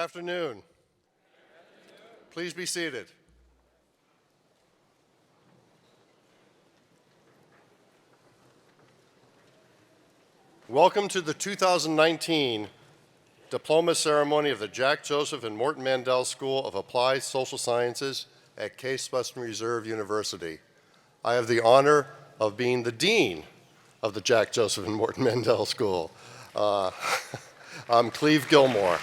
afternoon. Please be seated. Welcome to the 2019 Diploma Ceremony of the Jack Joseph and Morton Mandel School of Applied Social Sciences at Case Western Reserve University. I have the honor of being the Dean of the Jack Joseph and Morton Mandel School. I'm Cleve Gilmore.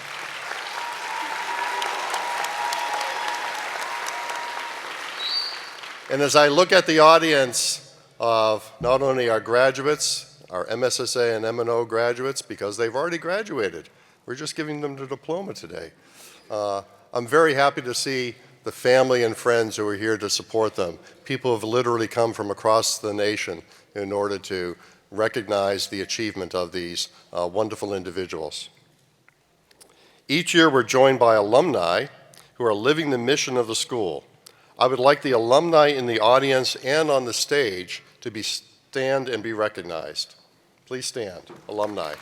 And as I look at the audience of not only our graduates, our MSSA and M&O graduates, because they've already graduated, we're just giving them the diploma today. I'm very happy to see the family and friends who are here to support them. People have literally come from across the nation in order to recognize the achievement of these wonderful individuals. Each year we're joined by alumni who are living the mission of the school. I would like the alumni in the audience and on the stage to stand and be recognized. Please stand, alumni.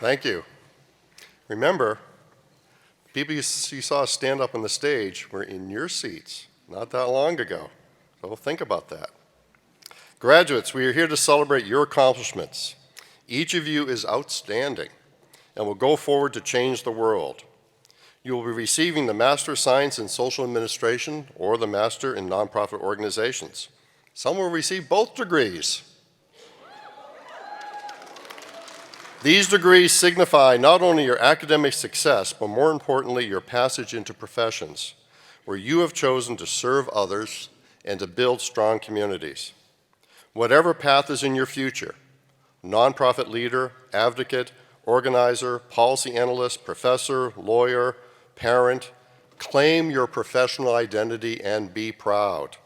Thank you. Remember, people you saw stand up on the stage were in your seats not that long ago, so think about that. Graduates, we are here to celebrate your accomplishments. Each of you is outstanding and will go forward to change the world. You will be receiving the Master of Science in Social Administration or the Master in Nonprofit Organizations. Some will receive both degrees. These degrees signify not only your academic success, but more importantly, your passage into professions where you have chosen to serve others and to build strong communities. Whatever path is in your future, nonprofit leader, advocate, organizer, policy analyst, professor, lawyer, parent, claim your professional identity and be proud.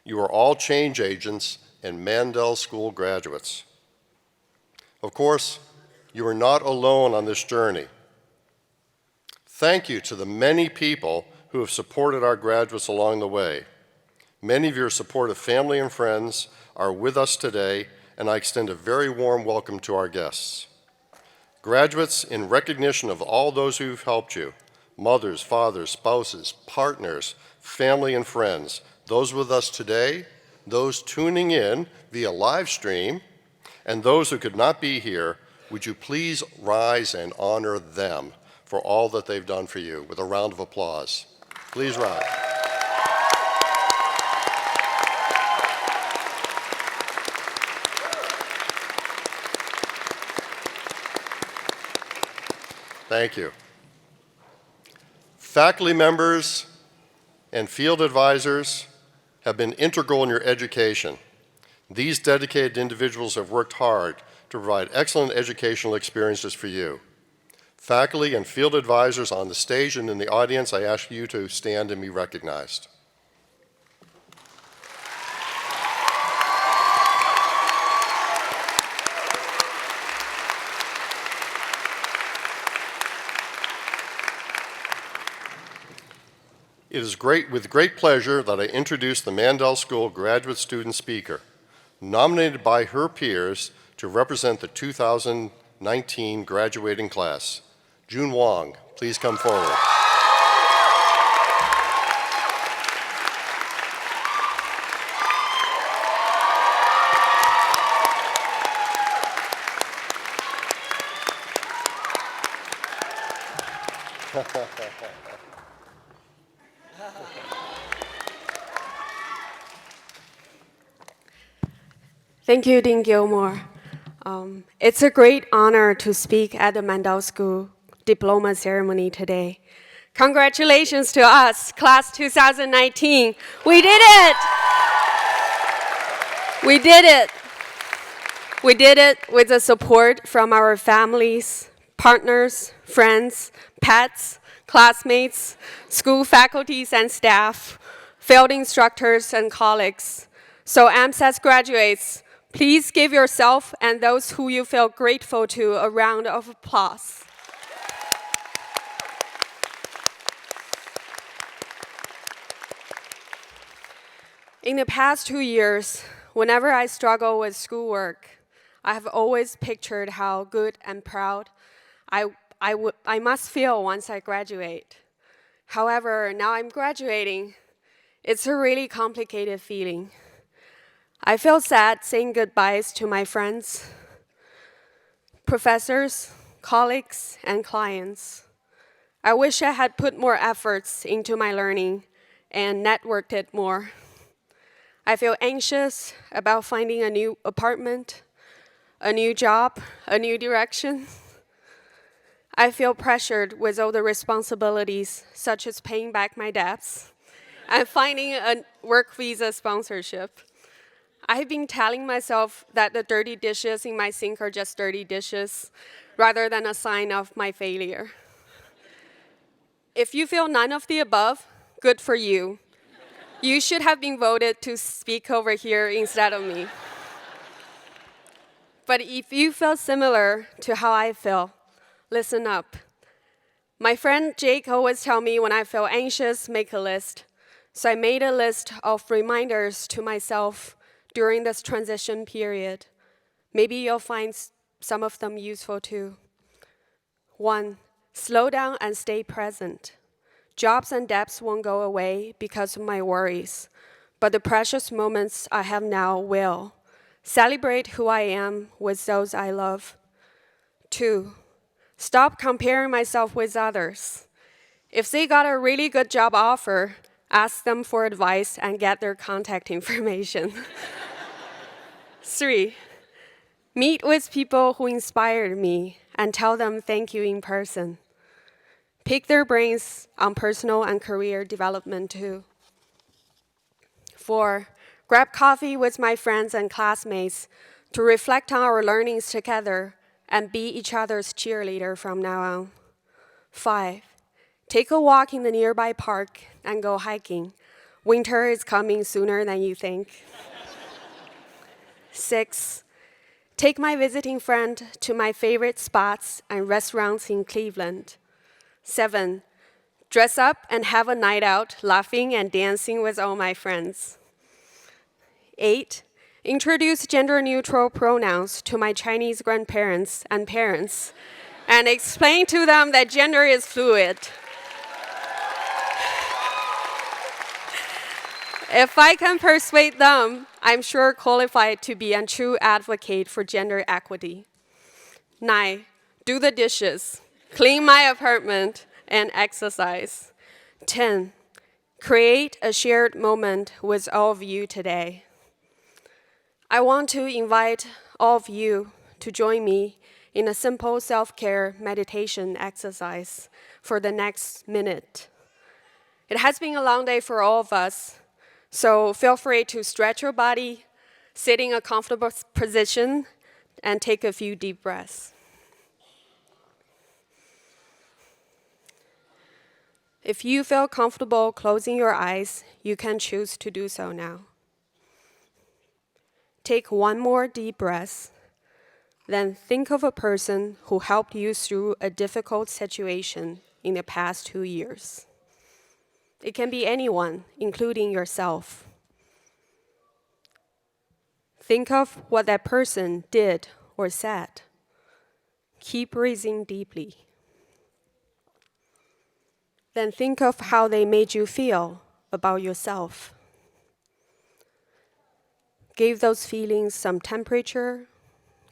You are all change agents and Mandel School graduates. Of course, you are not alone on this journey. Thank you to the many people who have supported our graduates along the way. Many of your supportive family and friends are with us today, and I extend a very warm welcome to our guests. Graduates, in recognition of all those who've helped you, mothers, fathers, spouses, partners, family and friends, those with us today, those tuning in via live stream, and those who could not be here, would you please rise and honor them for all that they've done for you with a round of applause. Please rise. Thank you. Faculty members and field advisors have been integral in your education. These dedicated individuals have worked hard to provide excellent educational experiences for you. Faculty and field advisors on the stage and in the audience, I ask you to stand and be recognized. It is with great pleasure that I introduce the Mandel School graduate student speaker, nominated by her peers to represent the 2019 graduating class. June Wong, please come forward. Thank you, Dean Gilmore. It's a great honor to speak at the Mandel School Diploma Ceremony today. Congratulations to us, Class 2019. We did it! We did it! We did it with the support from our families, partners, friends, pets, classmates, school faculties and staff, field instructors and colleagues. So AMSAS graduates, please give yourself and those who you feel grateful to a round of applause. In the past 2 years, whenever I struggle with schoolwork, I have always pictured how good and proud I must feel once I graduate. However, now I'm graduating. It's a really complicated feeling. I feel sad saying goodbyes to my friends, professors, colleagues, and clients. I wish I had put more efforts into my learning and networked it more. I feel anxious about finding a new apartment, a new job, a new direction. I feel pressured with all the responsibilities, such as paying back my debts and finding a work visa sponsorship. I've been telling myself that the dirty dishes in my sink are just dirty dishes, rather than a sign of my failure. If you feel none of the above, good for you. You should have been voted to speak over here instead of me. But if you feel similar to how I feel, listen up. My friend Jake always tells me when I feel anxious, make a list. So I made a list of reminders to myself during this transition period. Maybe you'll find some of them useful too. 1, slow down and stay present. Jobs and debts won't go away because of my worries, but the precious moments I have now will. Celebrate who I am with those I love. 2, stop comparing myself with others. If they got a really good job offer, ask them for advice and get their contact information. 3, meet with people who inspired me and tell them thank you in person. Pick their brains on personal and career development too. 4, grab coffee with my friends and classmates to reflect on our learnings together and be each other's cheerleader from now on. 5, take a walk in the nearby park and go hiking. Winter is coming sooner than you think. 6, take my visiting friend to my favorite spots and restaurants in Cleveland. 7, dress up and have a night out, laughing and dancing with all my friends. 8, introduce gender-neutral pronouns to my Chinese grandparents and parents and explain to them that gender is fluid. If I can persuade them, I'm sure qualified to be a true advocate for gender equity. 9, do the dishes, clean my apartment, and exercise. 10, create a shared moment with all of you today. I want to invite all of you to join me in a simple self-care meditation exercise for the next minute. It has been a long day for all of us, so feel free to stretch your body, sit in a comfortable position, and take a few deep breaths. If you feel comfortable closing your eyes, you can choose to do so now. Take one more deep breath, then think of a person who helped you through a difficult situation in the past 2 years. It can be anyone, including yourself. Think of what that person did or said. Keep breathing deeply. Then think of how they made you feel about yourself. Give those feelings some temperature,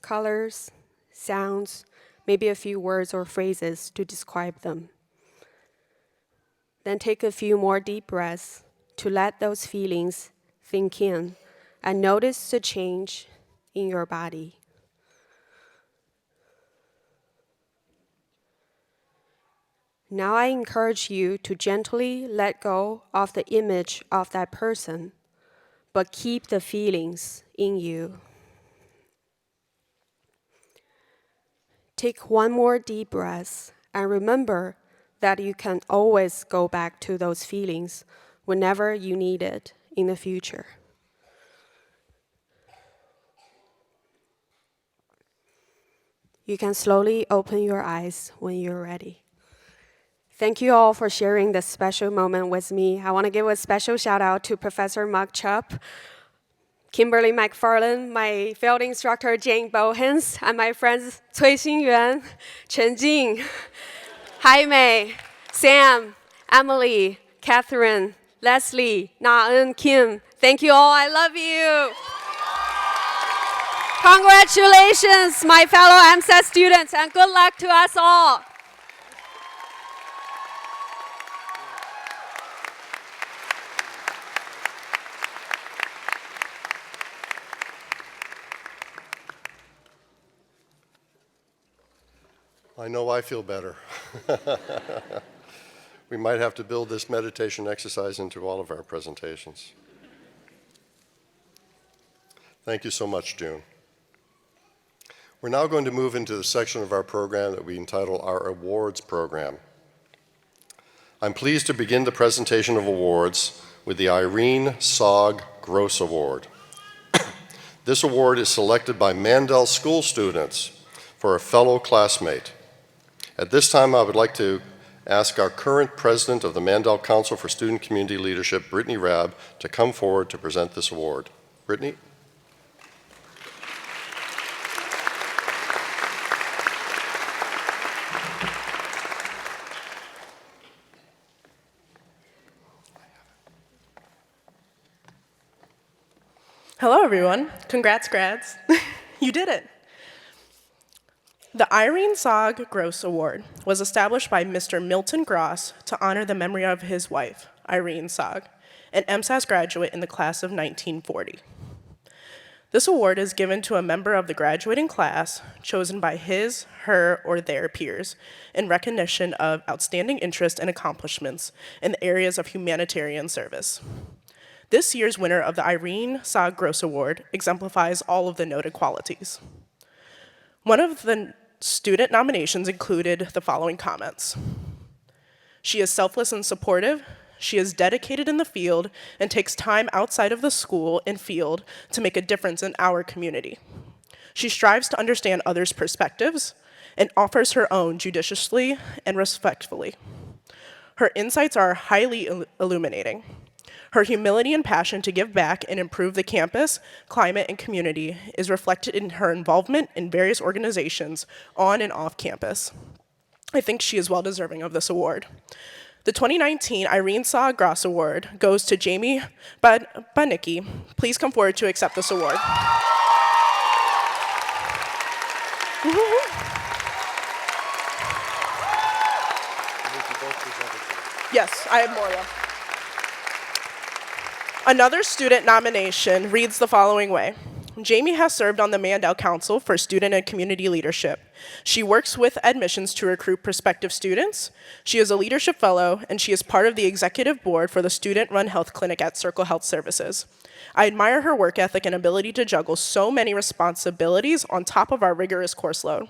colors, sounds, maybe a few words or phrases to describe them. Then take a few more deep breaths to let those feelings sink in and notice the change in your body. Now I encourage you to gently let go of the image of that person, but keep the feelings in you. Take one more deep breath and remember that you can always go back to those feelings whenever you need it in the future. You can slowly open your eyes when you're ready. Thank you all for sharing this special moment with me. I want to give a special shout out to Professor Mark Chupp, Kimberly McFarland, my field instructor Jane Bohens, and my friends Cui Xingyuan, Chen Jing, Jaime, Sam, Emily, Catherine, Leslie, Na-en, Kim. Thank you all. I love you. Congratulations, my fellow MSAT students, and good luck to us all. I know I feel better. We might have to build this meditation exercise into all of our presentations. Thank you so much, June. We're now going to move into the section of our program that we entitle our Awards Program. I'm pleased to begin the presentation of awards with the Irene Sog Gross Award. This award is selected by Mandel School students for a fellow classmate. At this time, I would like to ask our current president of the Mandel Council for Student Community Leadership, Brittany Rabb, to come forward to present this award. Brittany? Hello, everyone. Congrats, grads. You did it. The Irene Zog Gross Award was established by Mr. Milton Gross to honor the memory of his wife, Irene Zog, an MSAS graduate in the class of 1940. This award is given to a member of the graduating class chosen by his, her, or their peers in recognition of outstanding interest and accomplishments in the areas of humanitarian service. This year's winner of the Irene Zog Gross Award exemplifies all of the noted qualities. One of the student nominations included the following comments. She is selfless and supportive. She is dedicated in the field and takes time outside of the school and field to make a difference in our community. She strives to understand others' perspectives and offers her own judiciously and respectfully. Her insights are highly illuminating. Her humility and passion to give back and improve the campus, climate, and community is reflected in her involvement in various organizations on and off campus. I think she is well deserving of this award. The 2019 Irene Zog Gross Award goes to Jamie Banicki. Please come forward to accept this award. Yes, I have more left. Another student nomination reads the following way. Jamie has served on the Mandel Council for Student and Community Leadership. She works with admissions to recruit prospective students. She is a leadership fellow, and she is part of the executive board for the student-run health clinic at Circle Health Services. I admire her work ethic and ability to juggle so many responsibilities on top of our rigorous course load.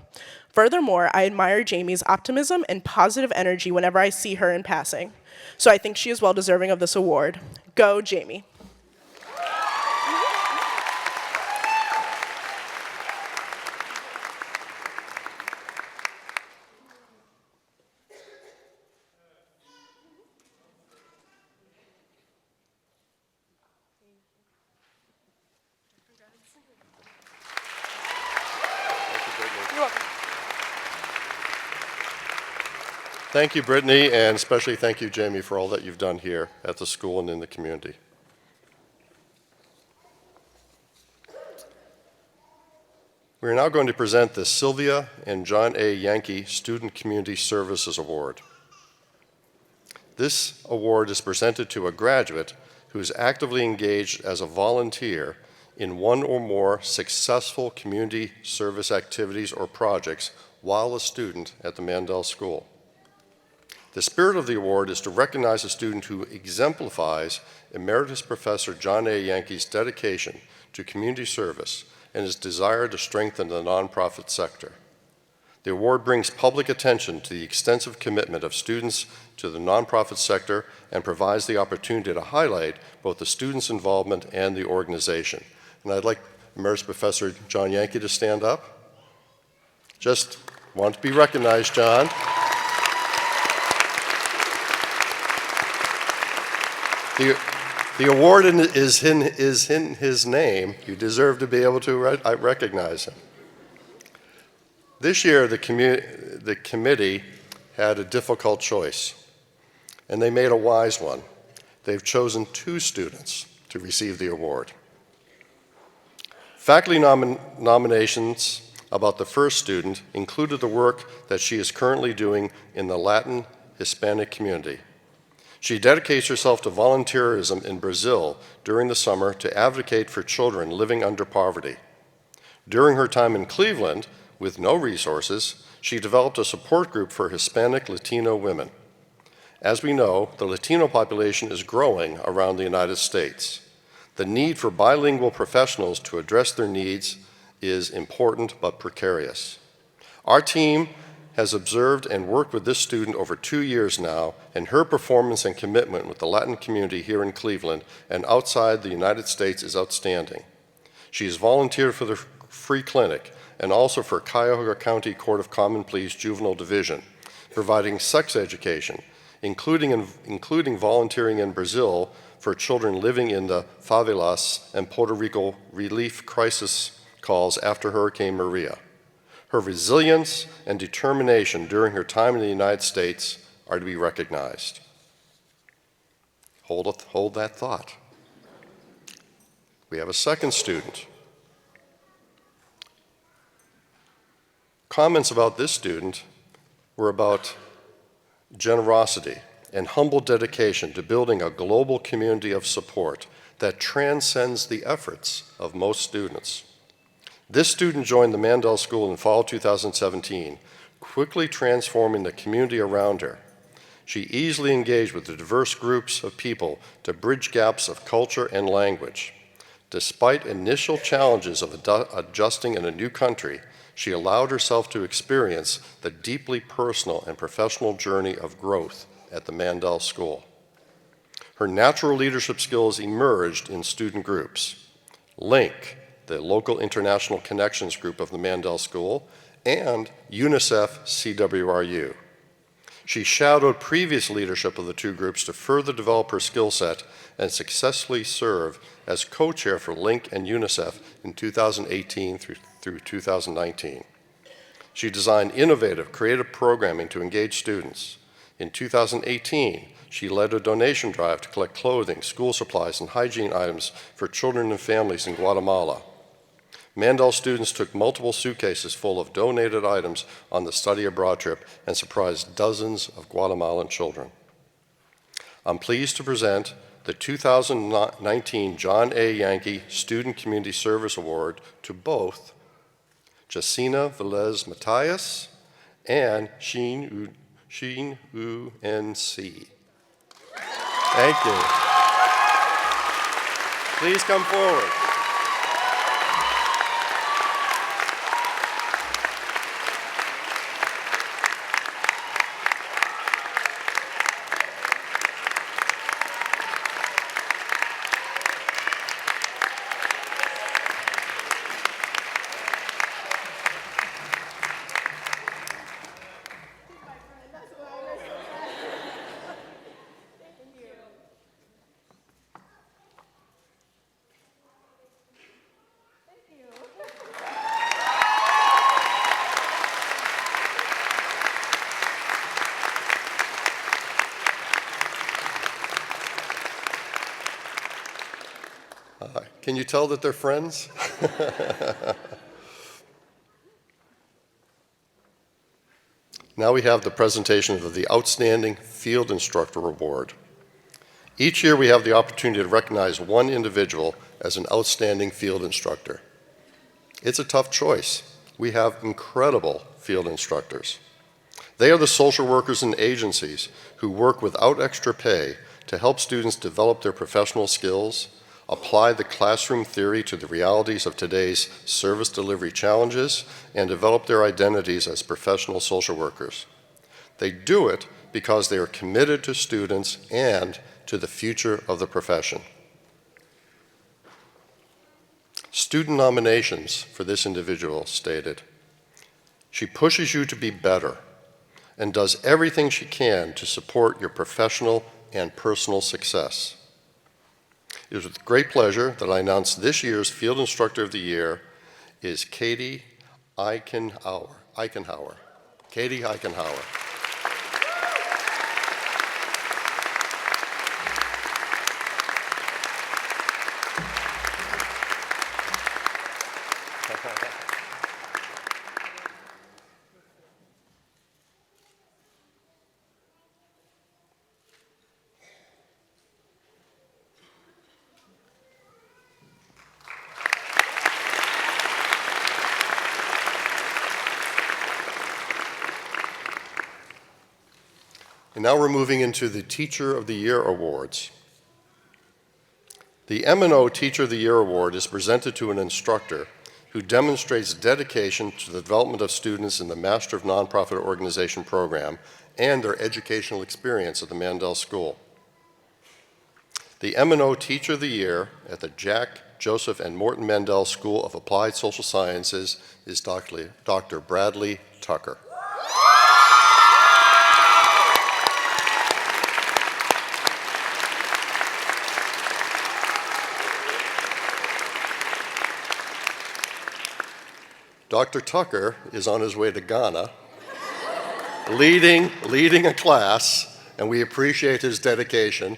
Furthermore, I admire Jamie's optimism and positive energy whenever I see her in passing. So I think she is well deserving of this award. Go, Jamie. Thank you, Brittany, and especially thank you, Jamie, for all that you've done here at the school and in the community. We are now going to present the Sylvia and John A. Yankee Student Community Services Award. This award is presented to a graduate who is actively engaged as a volunteer in one or more successful community service activities or projects while a student at the Mandel School. The spirit of the award is to recognize a student who exemplifies Emeritus Professor John A. Yankee's dedication to community service and his desire to strengthen the nonprofit sector. The award brings public attention to the extensive commitment of students to the nonprofit sector and provides the opportunity to highlight both the students' involvement and the organization. And I'd like Emeritus Professor John Yankee to stand up. Just want to be recognized, John. The award is in his name. You deserve to be able to recognize him. This year, the committee had a difficult choice, and they made a wise one. They've chosen 2 students to receive the award. Faculty nominations about the first student included the work that she is currently doing in the Latin Hispanic community. She dedicates herself to volunteerism in Brazil during the summer to advocate for children living under poverty. During her time in Cleveland, with no resources, she developed a support group for Hispanic Latino women. As we know, the Latino population is growing around the United States. The need for bilingual professionals to address their needs is important but precarious. Our team has observed and worked with this student over 2 years now, and her performance and commitment with the Latin community here in Cleveland and outside the United States is outstanding. She has volunteered for the free clinic and also for Cuyahoga County Court of Common Pleas Juvenile Division, providing sex education, including volunteering in Brazil for children living in the favelas and Puerto Rico relief crisis calls after Hurricane Maria. Her resilience and determination during her time in the United States are to be recognized. Hold that thought. We have a second student. Comments about this student were about generosity and humble dedication to building a global community of support that transcends the efforts of most students. This student joined the Mandel School in fall 2017, quickly transforming the community around her. She easily engaged with the diverse groups of people to bridge gaps of culture and language. Despite initial challenges of adjusting in a new country, she allowed herself to experience the deeply personal and professional journey of growth at the Mandel School. Her natural leadership skills emerged in student groups. LINC, the local international connections group of the Mandel School, and UNICEF CWRU. She shadowed previous leadership of the 2 groups to further develop her skill set and successfully serve as co-chair for LINC and UNICEF in 2018 through 2019. She designed innovative, creative programming to engage students. In 2018, she led a donation drive to collect clothing, school supplies, and hygiene items for children and families in Guatemala. Mandel students took multiple suitcases full of donated items on the study abroad trip and surprised dozens of Guatemalan children. I'm pleased to present the 2019 John A. Yankee Student Community Service Award to both Jacina Velez Matias and Xin Wu N.C. Thank you. Please come forward. Can you tell that they're friends? Now we have the presentation of the Outstanding Field Instructor Award. Each year we have the opportunity to recognize one individual as an outstanding field instructor. It's a tough choice. We have incredible field instructors. They are the social workers and agencies who work without extra pay to help students develop their professional skills, apply the classroom theory to the realities of today's service delivery challenges, and develop their identities as professional social workers. They do it because they are committed to students and to the future of the profession. Student nominations for this individual stated, "She pushes you to be better and does everything she can to support your professional and personal success. It is with great pleasure that I announce this year's Field Instructor of the Year is Katie Eichenhauer. Katie Eichenhauer. And now we're moving into the Teacher of the Year Awards. The M&O Teacher of the Year Award is presented to an instructor who demonstrates dedication to the development of students in the Master of Nonprofit Organization program and their educational experience at the Mandel School. The M&O Teacher of the Year at the Jack, Joseph, and Morton Mandel School of Applied Social Sciences is Dr. Bradley Tucker. Dr. Tucker is on his way to Ghana, leading a class, and we appreciate his dedication.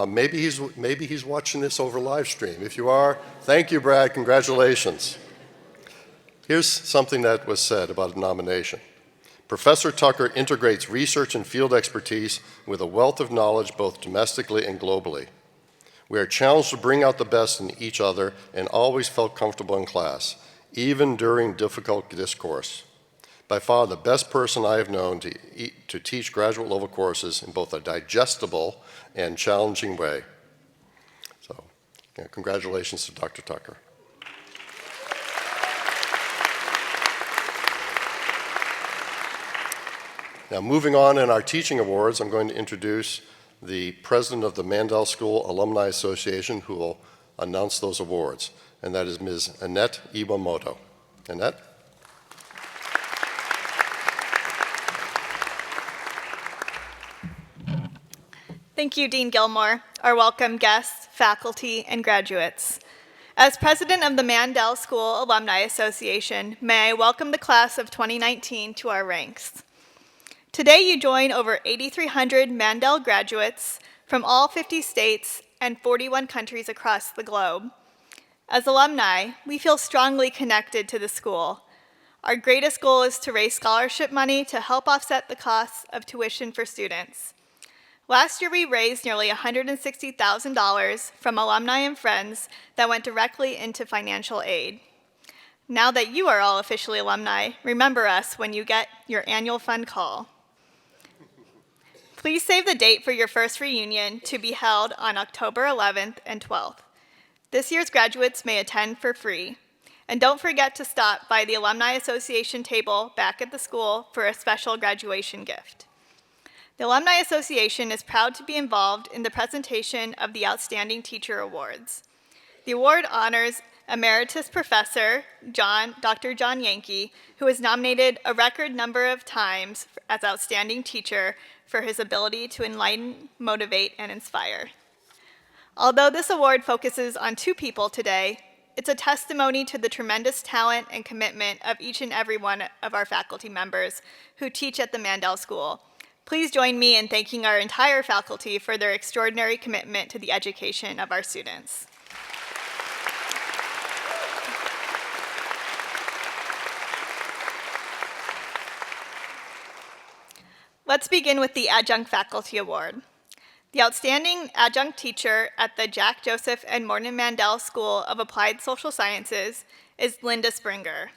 Maybe he's watching this over live stream. If you are, thank you, Brad. Congratulations. Here's something that was said about a nomination. Professor Tucker integrates research and field expertise with a wealth of knowledge both domestically and globally. We are challenged to bring out the best in each other and always felt comfortable in class, even during difficult discourse. By far the best person I have known to teach graduate level courses in both a digestible and challenging way. So, congratulations to Dr. Tucker. Now, moving on in our teaching awards, I'm going to introduce the president of the Mandel School Alumni Association, who will announce those awards, and that is Ms. Annette Iwamoto. Annette? Thank you, Dean Gilmore, our welcome guests, faculty, and graduates. As president of the Mandel School Alumni Association, may I welcome the class of 2019 to our ranks. Today you join over 8,300 Mandel graduates from all 50 states and 41 countries across the globe. As alumni, we feel strongly connected to the school. Our greatest goal is to raise scholarship money to help offset the costs of tuition for students. Last year, we raised nearly $160,000 from alumni and friends that went directly into financial aid. Now that you are all officially alumni, remember us when you get your annual fund call. Please save the date for your first reunion to be held on October 11th and 12th. This year's graduates may attend for free. And don't forget to stop by the Alumni Association table back at the school for a special graduation gift. The Alumni Association is proud to be involved in the presentation of the Outstanding Teacher Awards. The award honors Emeritus Professor Dr. John Yankee, who was nominated a record number of times as Outstanding Teacher for his ability to enlighten, motivate, and inspire. Although this award focuses on two people today, it's a testimony to the tremendous talent and commitment of each and every one of our faculty members who teach at the Mandel School. Please join me in thanking our entire faculty for their extraordinary commitment to the education of our students. Let's begin with the Adjunct Faculty Award. The Outstanding Adjunct Teacher at the Jack, Joseph, and Morton Mandel School of Applied Social Sciences is Linda Springer.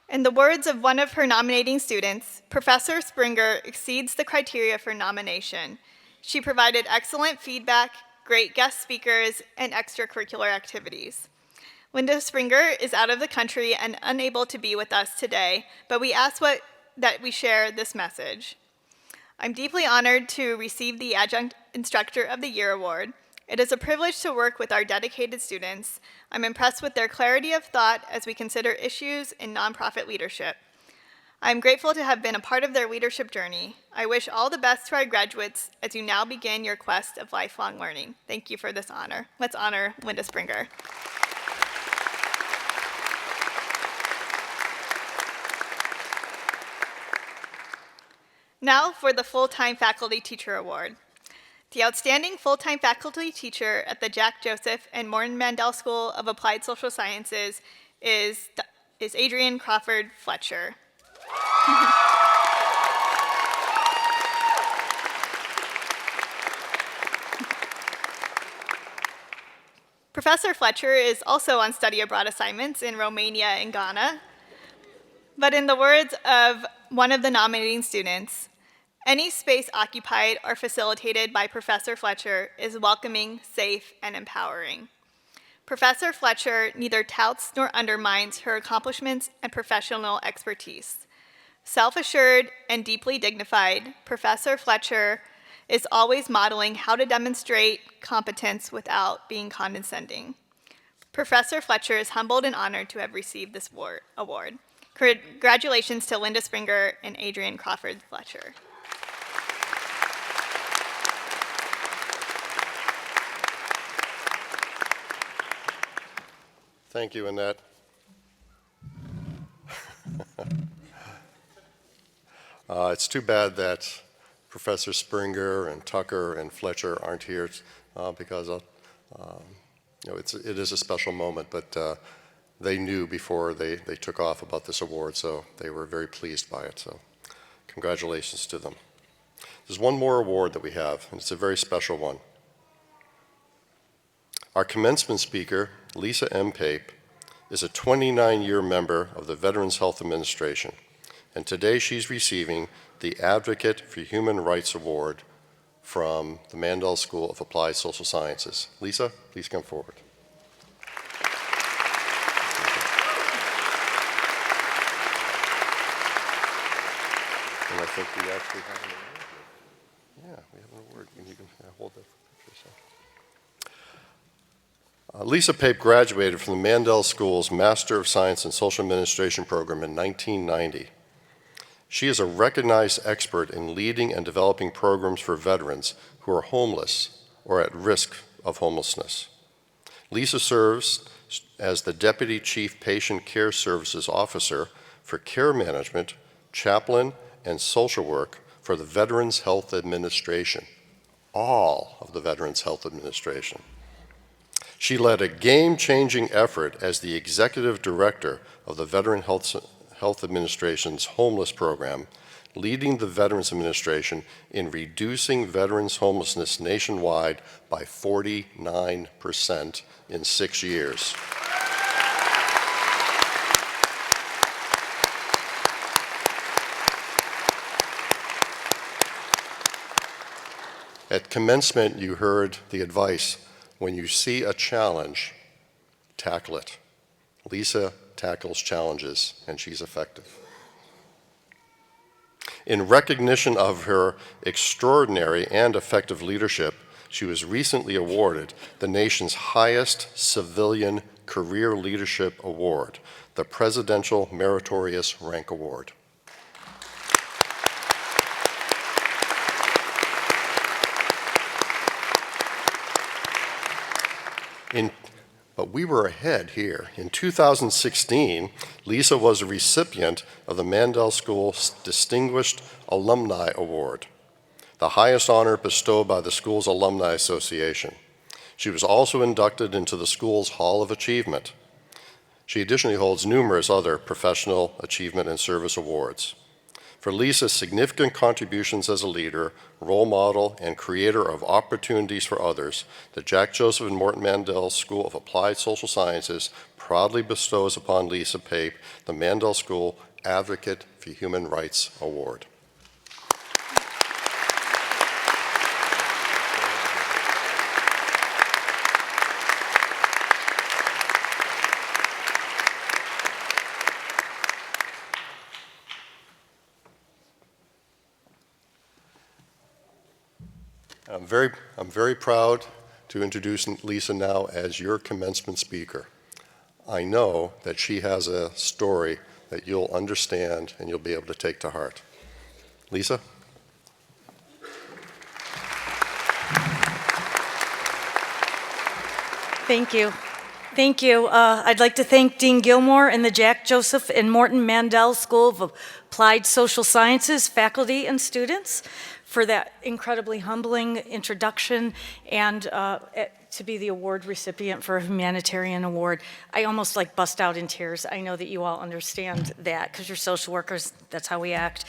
In the words of one of her nominating students, Professor Springer exceeds the criteria for nomination. She provided excellent feedback, great guest speakers, and extracurricular activities. Linda Springer is out of the country and unable to be with us today, but we ask that we share this message. I'm deeply honored to receive the Adjunct Instructor of the Year Award. It is a privilege to work with our dedicated students. I'm impressed with their clarity of thought as we consider issues in nonprofit leadership. I'm grateful to have been a part of their leadership journey. I wish all the best to our graduates as you now begin your quest of lifelong learning. Thank you for this honor. Let's honor Linda Springer. Now for the Full-Time Faculty Teacher Award. The outstanding full-time faculty teacher at the Jack Joseph and Morton Mandel School of Applied Social Sciences is Adrienne Crawford Fletcher. Professor Fletcher is also on study abroad assignments in Romania and Ghana. But in the words of one of the nominating students, any space occupied or facilitated by Professor Fletcher is welcoming, safe, and empowering. Professor Fletcher neither touts nor undermines her accomplishments and professional expertise. Self-assured and deeply dignified, Professor Fletcher is always modeling how to demonstrate competence without being condescending. Professor Fletcher is humbled and honored to have received this award. Congratulations to Linda Springer and Adrienne Crawford Fletcher. Thank you, Annette. It's too bad that Professor Springer and Tucker and Fletcher aren't here because it is a special moment, but they knew before they took off about this award, so they were very pleased by it. So congratulations to them. There's one more award that we have, and it's a very special one. Our commencement speaker, Lisa M. Pape, is a 29-year member of the Veterans Health Administration, and today she's receiving the Advocate for Human Rights Award from the Mandel School of Applied Social Sciences. Lisa, please come forward. And I think we actually have an award here. Yeah, we have an award. You can hold that for a second. Lisa Pape graduated from the Mandel School's Master of Science in Social Administration program in 1990. She is a recognized expert in leading and developing programs for veterans who are homeless or at risk of homelessness. Lisa serves as the Deputy Chief Patient Care Services Officer for Care Management, Chaplain, and Social Work for the Veterans Health Administration, all of the Veterans Health Administration. She led a game-changing effort as the Executive Director of the Veteran Health Administration's Homeless Program, leading the Veterans Administration in reducing veterans' homelessness nationwide by 49% in 6 years. At commencement, you heard the advice, when you see a challenge, tackle it. Lisa tackles challenges, and she's effective. In recognition of her extraordinary and effective leadership, she was recently awarded the nation's highest civilian career leadership award, the Presidential Meritorious Rank Award. But we were ahead here. In 2016, Lisa was a recipient of the Mandel School's Distinguished Alumni Award, the highest honor bestowed by the school's Alumni Association. She was also inducted into the school's Hall of Achievement. She additionally holds numerous other professional achievement and service awards. For Lisa's significant contributions as a leader, role model, and creator of opportunities for others, the Jack Joseph and Morton Mandel School of Applied Social Sciences proudly bestows upon Lisa Pape the Mandel School Advocate for Human Rights Award. I'm very proud to introduce Lisa now as your commencement speaker. I know that she has a story that you'll understand and you'll be able to take to heart. Lisa? Thank you. Thank you. I'd like to thank Dean Gilmore and the Jack Joseph and Morton Mandel School of Applied Social Sciences faculty and students for that incredibly humbling introduction and to be the award recipient for a humanitarian award. I almost like bust out in tears. I know that you all understand that because you're social workers, that's how we act.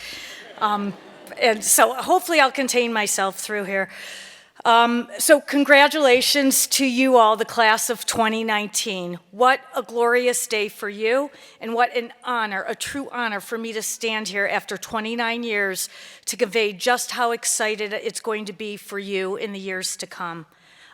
And so hopefully I'll contain myself through here. So congratulations to you all, the class of 2019. What a glorious day for you, and what an honor, a true honor for me to stand here after 29 years to convey just how excited it's going to be for you in the years to come.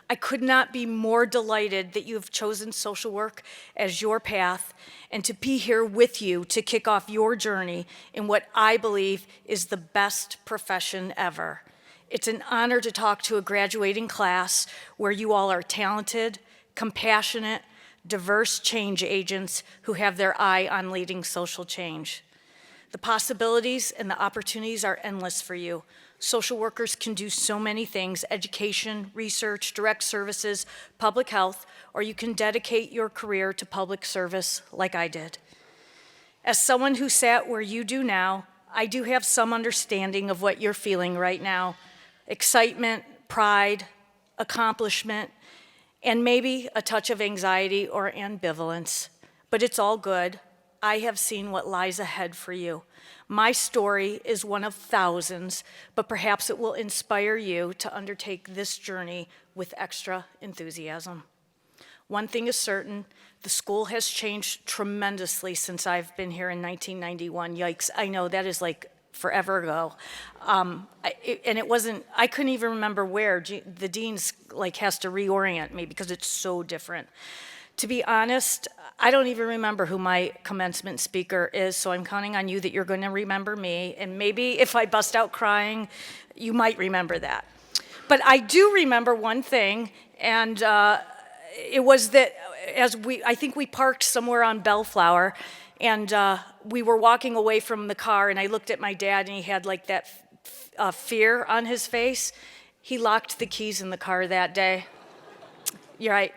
I could not be more delighted that you have chosen social work as your path and to be here with you to kick off your journey in what I believe is the best profession ever. It's an honor to talk to a graduating class where you all are talented, compassionate, diverse change agents who have their eye on leading social change. The possibilities and the opportunities are endless for you. Social workers can do so many things: education, research, direct services, public health, or you can dedicate your career to public service like I did. As someone who sat where you do now, I do have some understanding of what you're feeling right now. Excitement, pride, accomplishment, and maybe a touch of anxiety or ambivalence. But it's all good. I have seen what lies ahead for you. My story is one of thousands, but perhaps it will inspire you to undertake this journey with extra enthusiasm. One thing is certain, the school has changed tremendously since I've been here in 1991. Yikes, I know that is like forever ago. I couldn't even remember where. The dean's like has to reorient me because it's so different. To be honest, I don't even remember who my commencement speaker is, so I'm counting on you that you're going to remember me, and maybe if I bust out crying, you might remember that. But I do remember one thing, and it was that I think we parked somewhere on Bellflower, and we were walking away from the car, and I looked at my dad, and he had like that fear on his face. He locked the keys in the car that day. You're right.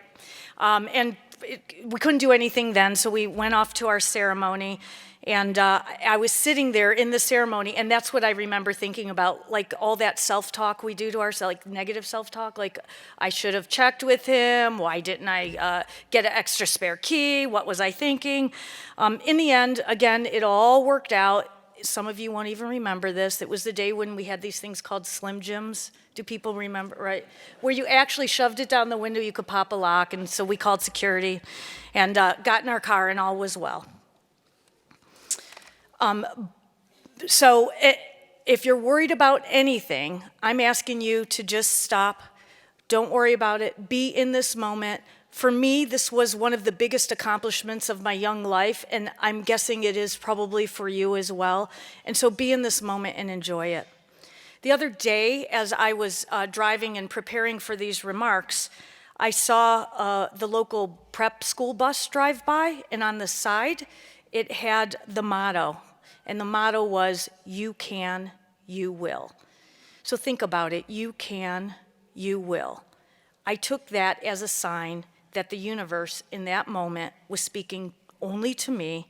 We couldn't do anything then, so we went off to our ceremony, and I was sitting there in the ceremony, and that's what I remember thinking about, like all that self-talk we do to ourselves, like negative self-talk, like I should have checked with him, why didn't I get an extra spare key, what was I thinking? In the end, again, it all worked out. Some of you won't even remember this. It was the day when we had these things called Slim Jims. Do people remember, right? Where you actually shoved it down the window, you could pop a lock, and so we called security and got in our car, and all was well. If you're worried about anything, I'm asking you to just stop. Don't worry about it. Be in this moment. For me, this was one of the biggest accomplishments of my young life, and I'm guessing it is probably for you as well. And so be in this moment and enjoy it. The other day, as I was driving and preparing for these remarks, I saw the local prep school bus drive by, and on the side, it had the motto. And the motto was, "You can, you will." So think about it. You can, you will. I took that as a sign that the universe in that moment was speaking only to me,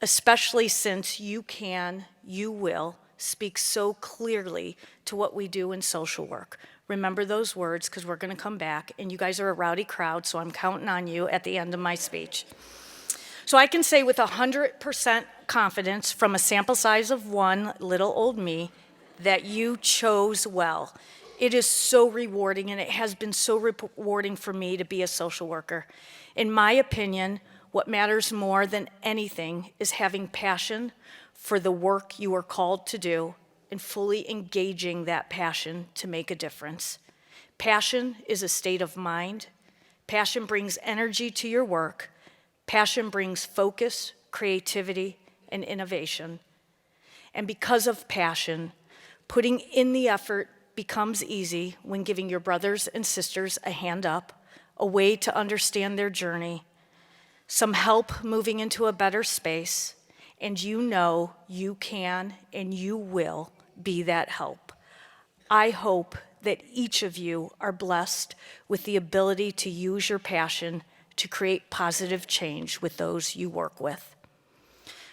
especially since you can, you will speak so clearly to what we do in social work. Remember those words, because we're going to come back, and you guys are a rowdy crowd, so I'm counting on you at the end of my speech. So I can say with 100% confidence from a sample size of one, little old me, that you chose well. It is so rewarding, and it has been so rewarding for me to be a social worker. In my opinion, what matters more than anything is having passion for the work you are called to do and fully engaging that passion to make a difference. Passion is a state of mind. Passion brings energy to your work. Passion brings focus, creativity, and innovation. And because of passion, putting in the effort becomes easy when giving your brothers and sisters a hand up, a way to understand their journey, some help moving into a better space, and you know you can and you will be that help. I hope that each of you are blessed with the ability to use your passion to create positive change with those you work with.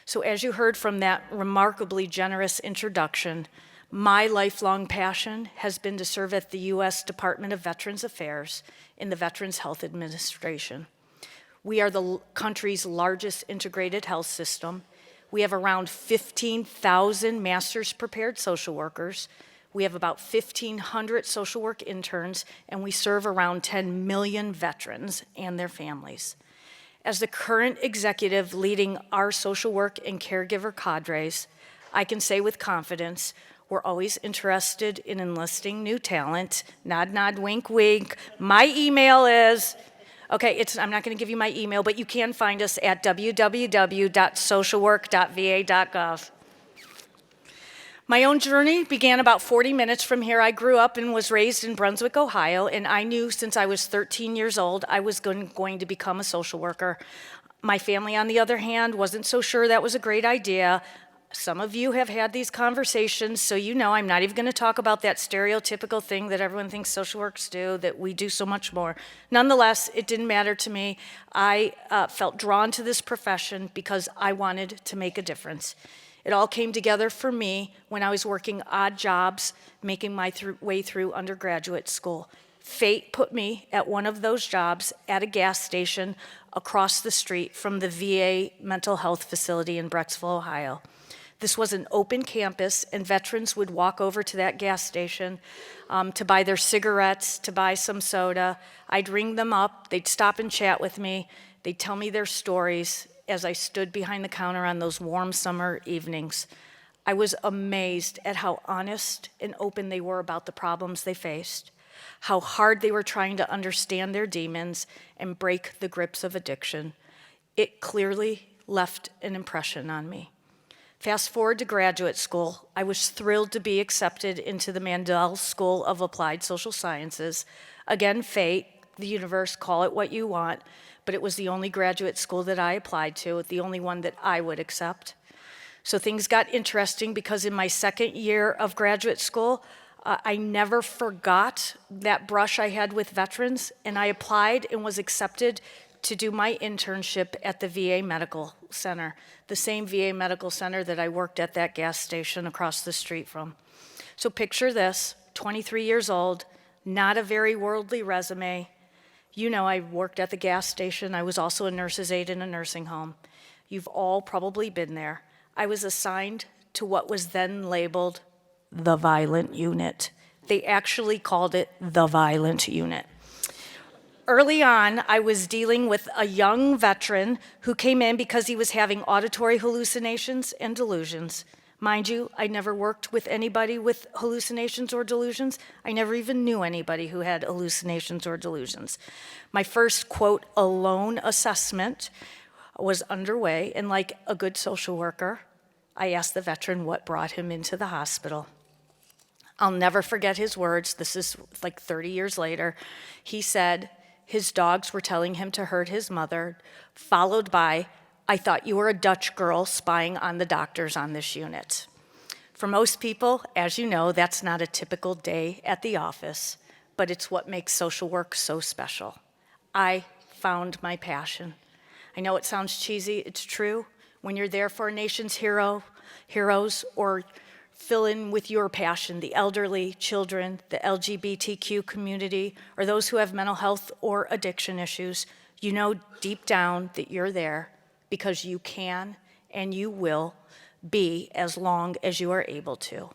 So as you heard from that remarkably generous introduction, my lifelong passion has been to serve at the U.S. Department of Veterans Affairs in the Veterans Health Administration. We are the country's largest integrated health system. We have around 15,000 master's prepared social workers. We have about 1,500 social work interns, and we serve around 10 million veterans and their families. As the current executive leading our social work and caregiver cadres, I can say with confidence, we're always interested in enlisting new talent. Nod, nod, wink, wink. My email is, okay, I'm not going to give you my email, but you can find us at www.socialwork.va.gov. My own journey began about 40 minutes from here. I grew up and was raised in Brunswick, Ohio, and I knew since I was 13 years old I was going to become a social worker. My family, on the other hand, wasn't so sure that was a great idea. Some of you have had these conversations, so you know I'm not even going to talk about that stereotypical thing that everyone thinks social workers do, that we do so much more. Nonetheless, it didn't matter to me. I felt drawn to this profession because I wanted to make a difference. It all came together for me when I was working odd jobs, making my way through undergraduate school. Fate put me at one of those jobs at a gas station across the street from the VA mental health facility in Brecksville, Ohio. This was an open campus, and veterans would walk over to that gas station to buy their cigarettes, to buy some soda. I'd ring them up. They'd stop and chat with me. They'd tell me their stories as I stood behind the counter on those warm summer evenings. I was amazed at how honest and open they were about the problems they faced, how hard they were trying to understand their demons and break the grips of addiction. It clearly left an impression on me. Fast forward to graduate school, I was thrilled to be accepted into the Mandel School of Applied Social Sciences. Again, fate, the universe, call it what you want, but it was the only graduate school that I applied to, the only one that I would accept. So things got interesting because in my second year of graduate school, I never forgot that brush I had with veterans, and I applied and was accepted to do my internship at the VA Medical Center, the same VA Medical Center that I worked at that gas station across the street from. So picture this, 23 years old, not a very worldly resume. You know, I worked at the gas station. I was also a nurse's aide in a nursing home. You've all probably been there. I was assigned to what was then labeled the violent unit. They actually called it the violent unit. Early on, I was dealing with a young veteran who came in because he was having auditory hallucinations and delusions. Mind you, I never worked with anybody with hallucinations or delusions. I never even knew anybody who had hallucinations or delusions. My first, quote, alone assessment was underway, and like a good social worker, I asked the veteran what brought him into the hospital. I'll never forget his words. This is like 30 years later. He said his dogs were telling him to hurt his mother, followed by, I thought you were a Dutch girl spying on the doctors on this unit. For most people, as you know, that's not a typical day at the office, but it's what makes social work so special. I found my passion. I know it sounds cheesy, it's true. When you're there for a nation's heroes, or fill in with your passion, the elderly, children, the LGBTQ community, or those who have mental health or addiction issues, you know deep down that you're there because you can and you will be as long as you are able to.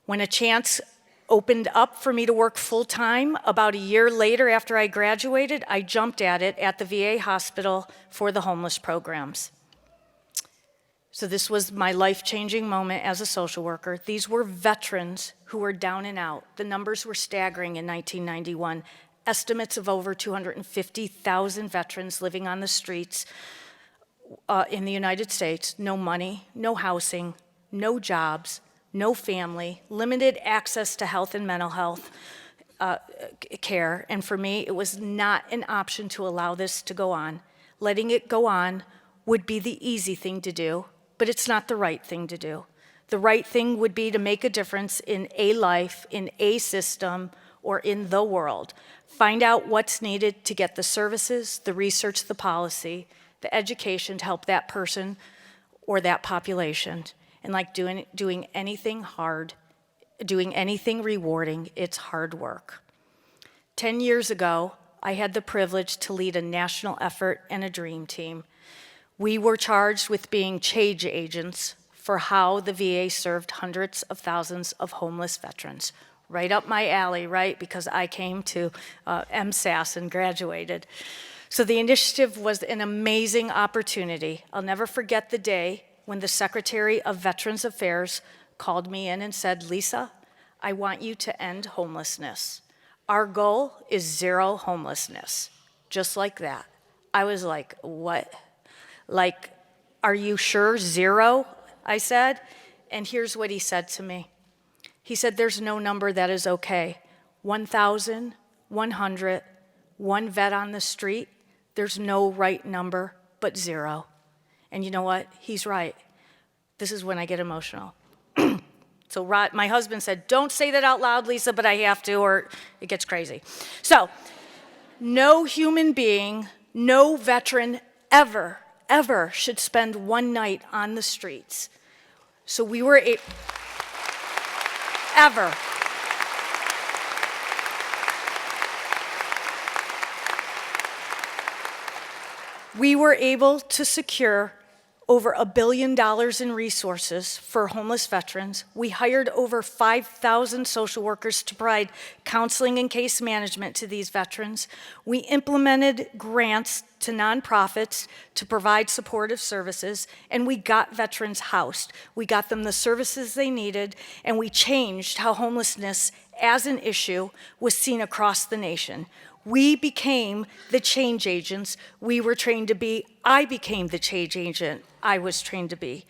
When a chance opened up for me to work full-time about a year later after I graduated, I jumped at it at the VA hospital for the homeless programs. So this was my life-changing moment as a social worker. These were veterans who were down and out. The numbers were staggering in 1991. Estimates of over 250,000 veterans living on the streets in the United States. No money, no housing, no jobs, no family, limited access to health and mental health care. And for me, it was not an option to allow this to go on. Letting it go on would be the easy thing to do, but it's not the right thing to do. The right thing would be to make a difference in a life, in a system, or in the world. Find out what's needed to get the services, the research, the policy, the education to help that person or that population. And like doing anything hard, doing anything rewarding, it's hard work. 10 years ago, I had the privilege to lead a national effort and a dream team. We were charged with being change agents for how the VA served hundreds of thousands of homeless veterans. Right up my alley, right? Because I came to MSAS and graduated. So the initiative was an amazing opportunity. I'll never forget the day when the Secretary of Veterans Affairs called me in and said, "Lisa, I want you to end homelessness. Our goal is zero homelessness." Just like that. I was like, what? Like, are you sure zero? I said. And here's what he said to me. He said, "There's no number that is okay. 1,100, one vet on the street, there's no right number but zero." And you know what? He's right. This is when I get emotional. So my husband said, "Don't say that out loud, Lisa," but I have to or it gets crazy. So no human being, no veteran ever should spend one night on the streets. So we were ever. We were able to secure over $1 billion in resources for homeless veterans. We hired over 5,000 social workers to provide counseling and case management to these veterans. We implemented grants to nonprofits to provide supportive services, and we got veterans housed. We got them the services they needed, and we changed how homelessness as an issue was seen across the nation. We became the change agents we were trained to be. I became the change agent I was trained to be.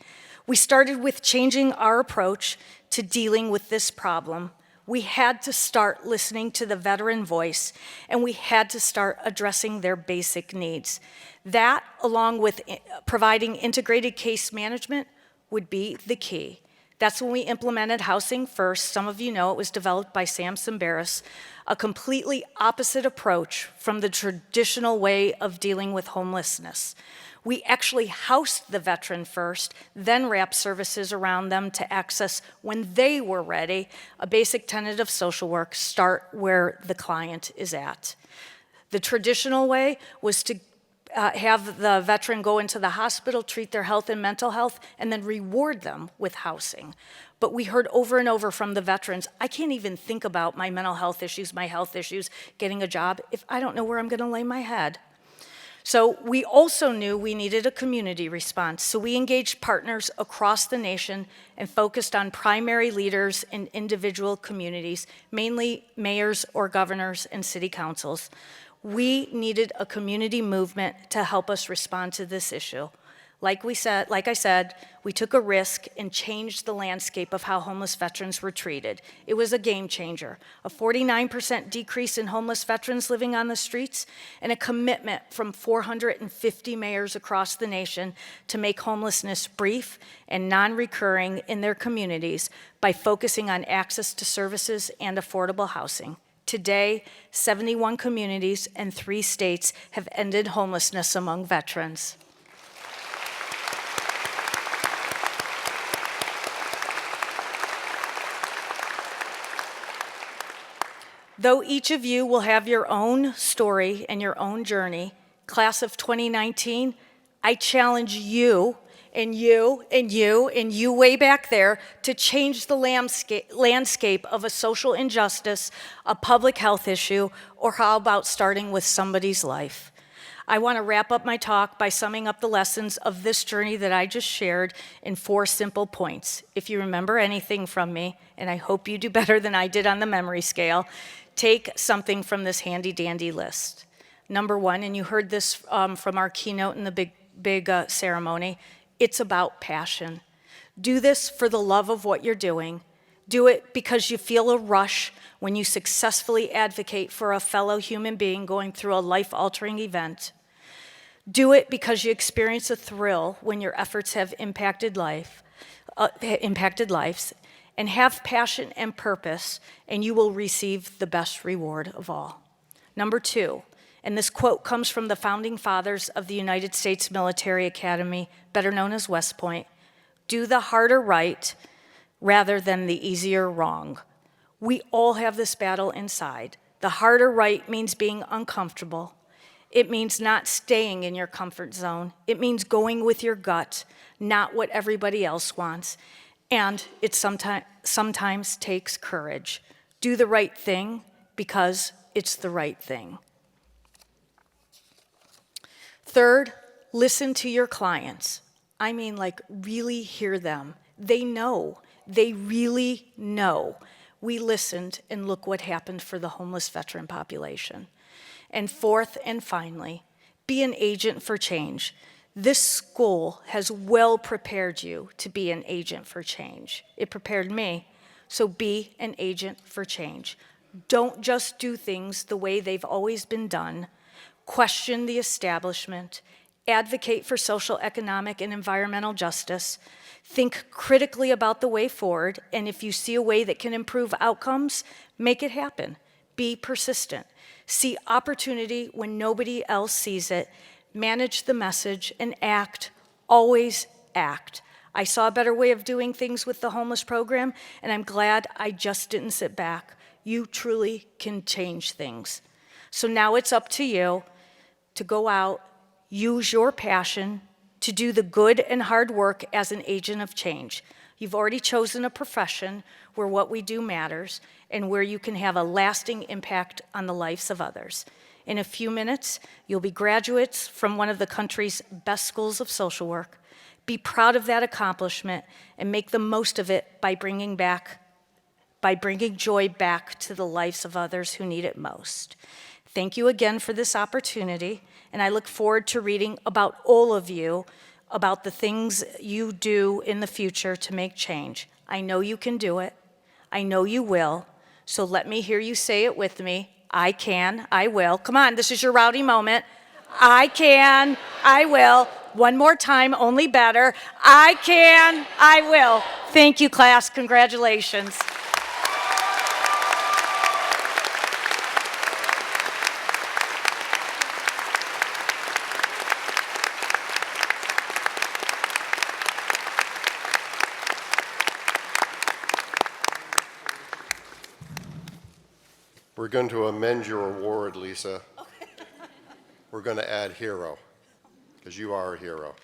We started with changing our approach to dealing with this problem. We had to start listening to the veteran voice, and we had to start addressing their basic needs. That, along with providing integrated case management, would be the key. That's when we implemented Housing First. Some of you know it was developed by Sam Simbaris, a completely opposite approach from the traditional way of dealing with homelessness. We actually housed the veteran first, then wrapped services around them to access when they were ready. A basic tenet of social work: start where the client is at. The traditional way was to have the veteran go into the hospital, treat their health and mental health, and then reward them with housing. But we heard over and over from the veterans, "I can't even think about my mental health issues, my health issues, getting a job, if I don't know where I'm gonna lay my head." So we also knew we needed a community response. So we engaged partners across the nation and focused on primary leaders in individual communities, mainly mayors or governors and city councils. We needed a community movement to help us respond to this issue. Like I said, we took a risk and changed the landscape of how homeless veterans were treated. It was a game changer. A 49% decrease in homeless veterans living on the streets, and a commitment from 450 mayors across the nation to make homelessness brief and non-recurring in their communities by focusing on access to services and affordable housing. Today, 71 communities and 3 states have ended homelessness among veterans. Though each of you will have your own story and your own journey, class of 2019, I challenge you and you and you and you way back there to change the landscape of a social injustice, a public health issue, or how about starting with somebody's life. I want to wrap up my talk by summing up the lessons of this journey that I just shared in 4 simple points. If you remember anything from me, and I hope you do better than I did on the memory scale, take something from this handy-dandy list. Number 1, and you heard this from our keynote in the big ceremony, it's about passion. Do this for the love of what you're doing. Do it because you feel a rush when you successfully advocate for a fellow human being going through a life-altering event. Do it because you experience a thrill when your efforts have impacted lives, and have passion and purpose, and you will receive the best reward of all. Number 2, and this quote comes from the founding fathers of the United States Military Academy, better known as West Point: do the harder right rather than the easier wrong. We all have this battle inside. The harder right means being uncomfortable. It means not staying in your comfort zone. It means going with your gut, not what everybody else wants. And it sometimes takes courage. Do the right thing because it's the right thing. Third, listen to your clients. I mean, like, really hear them. They know. They really know. We listened, and look what happened for the homeless veteran population. And fourth and finally, be an agent for change. This school has well prepared you to be an agent for change. It prepared me, so be an agent for change. Don't just do things the way they've always been done. Question the establishment. Advocate for social, economic, and environmental justice. Think critically about the way forward, and if you see a way that can improve outcomes, make it happen. Be persistent. See opportunity when nobody else sees it. Manage the message and act. Always act. I saw a better way of doing things with the homeless program, and I'm glad I just didn't sit back. You truly can change things. So now it's up to you to go out, use your passion to do the good and hard work as an agent of change. You've already chosen a profession where what we do matters and where you can have a lasting impact on the lives of others. In a few minutes, you'll be graduates from one of the country's best schools of social work. Be proud of that accomplishment and make the most of it by bringing joy back to the lives of others who need it most. Thank you again for this opportunity, and I look forward to reading about all of you, about the things you do in the future to make change. I know you can do it. I know you will. So let me hear you say it with me. I can, I will. Come on, this is your rowdy moment. I can, I will. One more time, only better. I can, I will. Thank you, class. Congratulations. We're going to amend your award, Lisa. We're going to add hero, because you are a hero.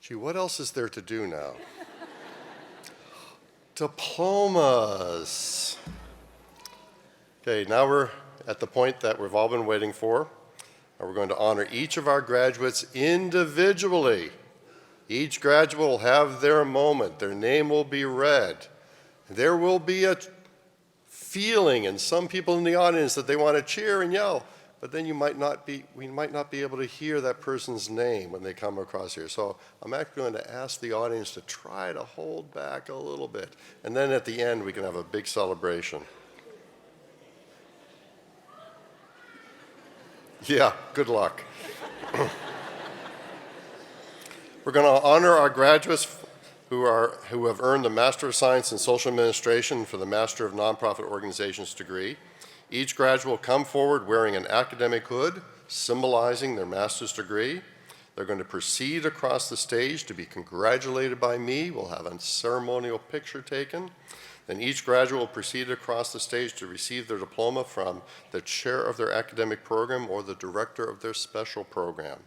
Gee, what else is there to do now? Diplomas. Okay, now we're at the point that we've all been waiting for. We're going to honor each of our graduates individually. Each graduate will have their moment. Their name will be read. There will be a feeling in some people in the audience that they want to cheer and yell, but then we might not be able to hear that person's name when they come across here. So I'm actually going to ask the audience to try to hold back a little bit. And then at the end, we can have a big celebration. Yeah, good luck. We're going to honor our graduates who have earned the Master of Science in Social Administration for the Master of Nonprofit Organizations degree. Each graduate will come forward wearing an academic hood symbolizing their master's degree. They're going to proceed across the stage to be congratulated by me. We'll have a ceremonial picture taken. Then each graduate will proceed across the stage to receive their diploma from the chair of their academic program or the director of their special program.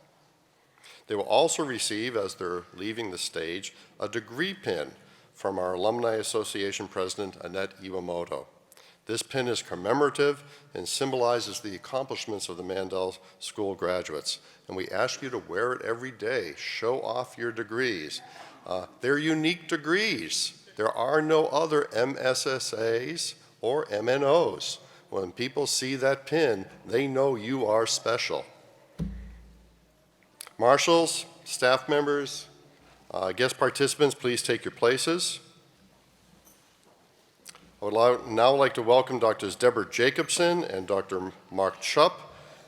They will also receive, as they're leaving the stage, a degree pin from our Alumni Association President, Annette Iwamoto. This pin is commemorative and symbolizes the accomplishments of the Mandel School graduates. And we ask you to wear it every day. Show off your degrees. They're unique degrees. There are no other MSSAs or MNOs. When people see that pin, they know you are special. Marshals, staff members, guest participants, please take your places. I would now like to welcome Drs. Deborah Jacobson and Dr. Mark Schupp,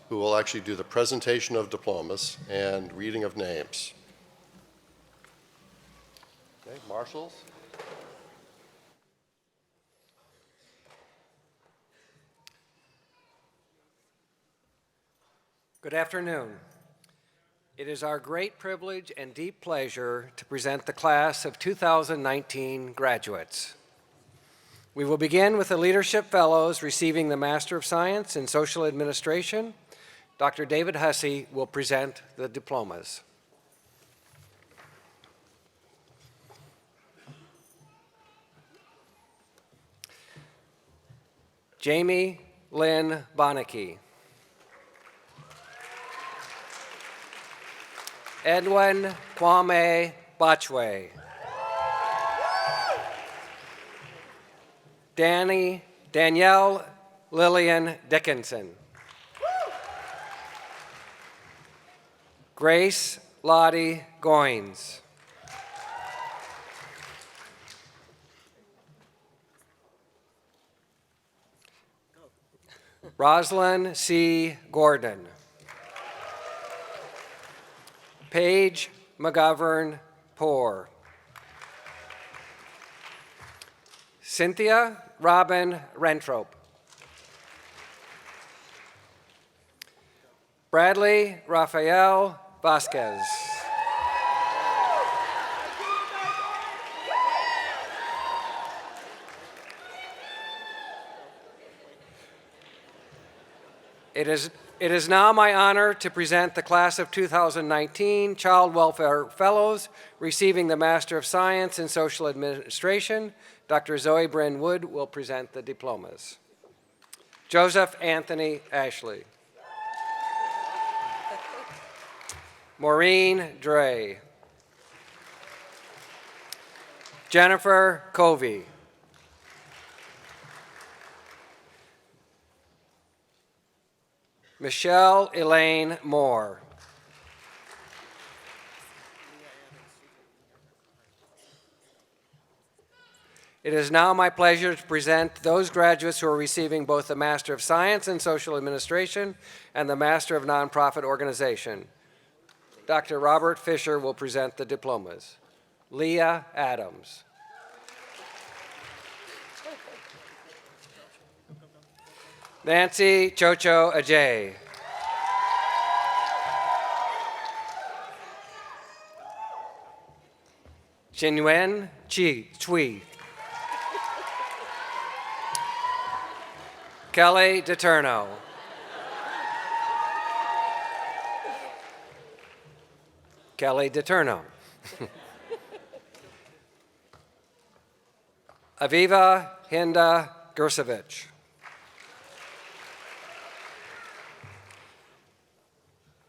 who will actually do the presentation of diplomas and reading of names. Okay, marshals. Good afternoon. It is our great privilege and deep pleasure to present the class of 2019 graduates. We will begin with the Leadership Fellows receiving the Master of Science in Social Administration. Dr. David Hussey will present the diplomas. Jamie Lynn Bonneke. Edwin Kwame Bachwe. Danielle Lillian Dickinson. Grace Lottie Goins. Rosalind C. Gordon. Paige McGovern Poor. Cynthia Robin Rentrope. Bradley Rafael Vasquez. It is now my honor to present the class of 2019 Child Welfare Fellows receiving the Master of Science in Social Administration. Dr. Zoe Bryn Wood will present the diplomas. Joseph Anthony Ashley. Maureen Dre. Jennifer Covey. Michelle Elaine Moore. It is now my pleasure to present those graduates who are receiving both the Master of Science in Social Administration and the Master of Nonprofit Organization. Dr. Robert Fisher will present the diplomas. Leah Adams. Nancy Chocho Ajay. Chinwen Chui. Kelly DeTurno. Kelly DeTurno. Aviva Hinda Gersevich.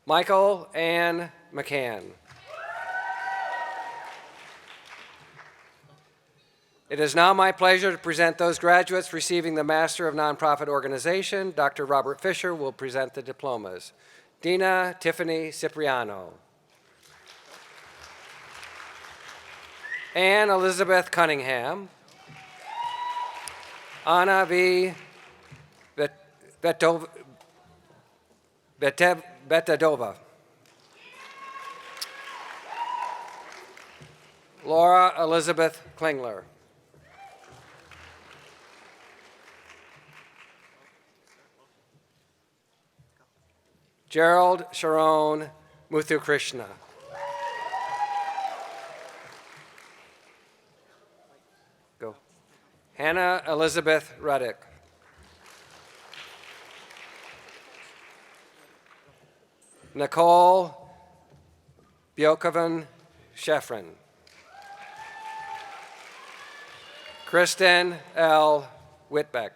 Michael Ann McCann. It is now my pleasure to present those graduates receiving the Master of Nonprofit Organization. Dr. Robert Fisher will present the diplomas. Dina Tiffany Cipriano. Anne Elizabeth Cunningham. Anna V. Betadova. Laura Elizabeth Klingler. Gerald Sharon Muthukrishna. Go. Hannah Elizabeth Ruddick. Nicole Bjokovan Sheffrin. Kristen L. Whitbeck.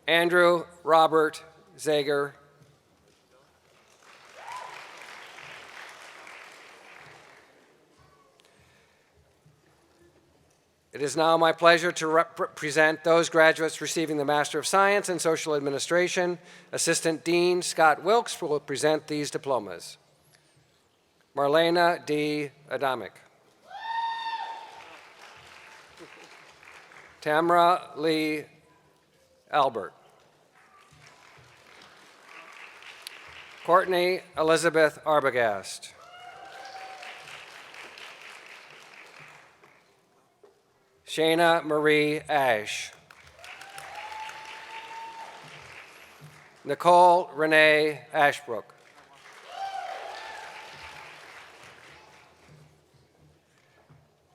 Andrew Robert Zager. It is now my pleasure to present those graduates receiving the Master of Science in Social Administration. Assistant Dean Scott Wilkes will present these diplomas. Marlena D. Adamic. Tamra Lee Albert. Courtney Elizabeth Arbogast. Shayna Marie Ash. Nicole Renee Ashbrook.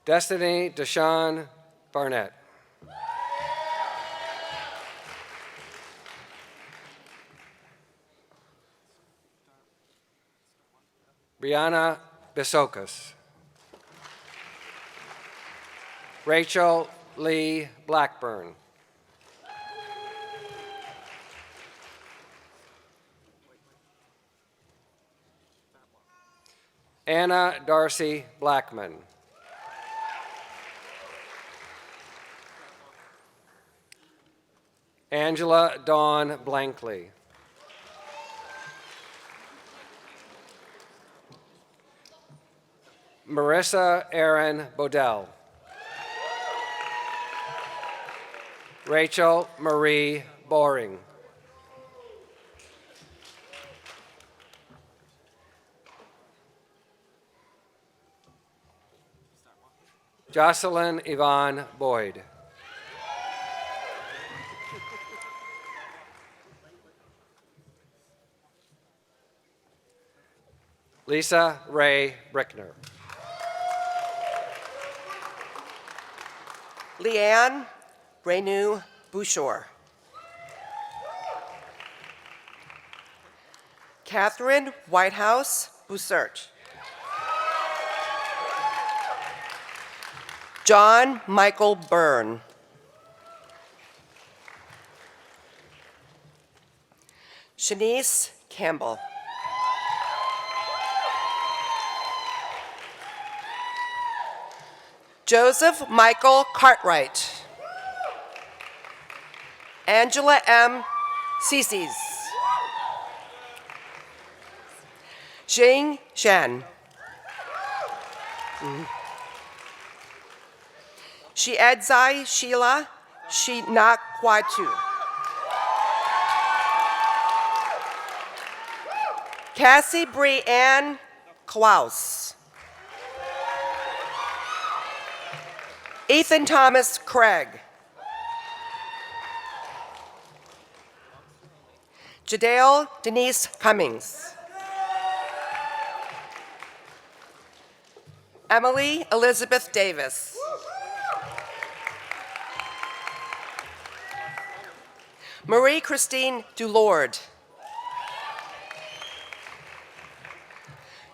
Destiny Deshawn Barnett. Brianna Bisokas. Rachel Lee Blackburn. Anna Darcy Blackman. Angela Dawn Blankley. Marissa Erin Bodell. Rachel Marie Boring. Jocelyn Yvonne Boyd. Lisa Ray Brickner. Leanne Renu Bouchor. Catherine Whitehouse Bussert. John Michael Byrne. Shanice Campbell. Joseph Michael Cartwright. Angela M. Cicis. Jing Shan. Shiedzai Sheila Shinakwatu. Cassie Bree Ann Klaus. Ethan Thomas Craig. Jadale Denise Cummings. Emily Elizabeth Davis. Marie Christine Dulord.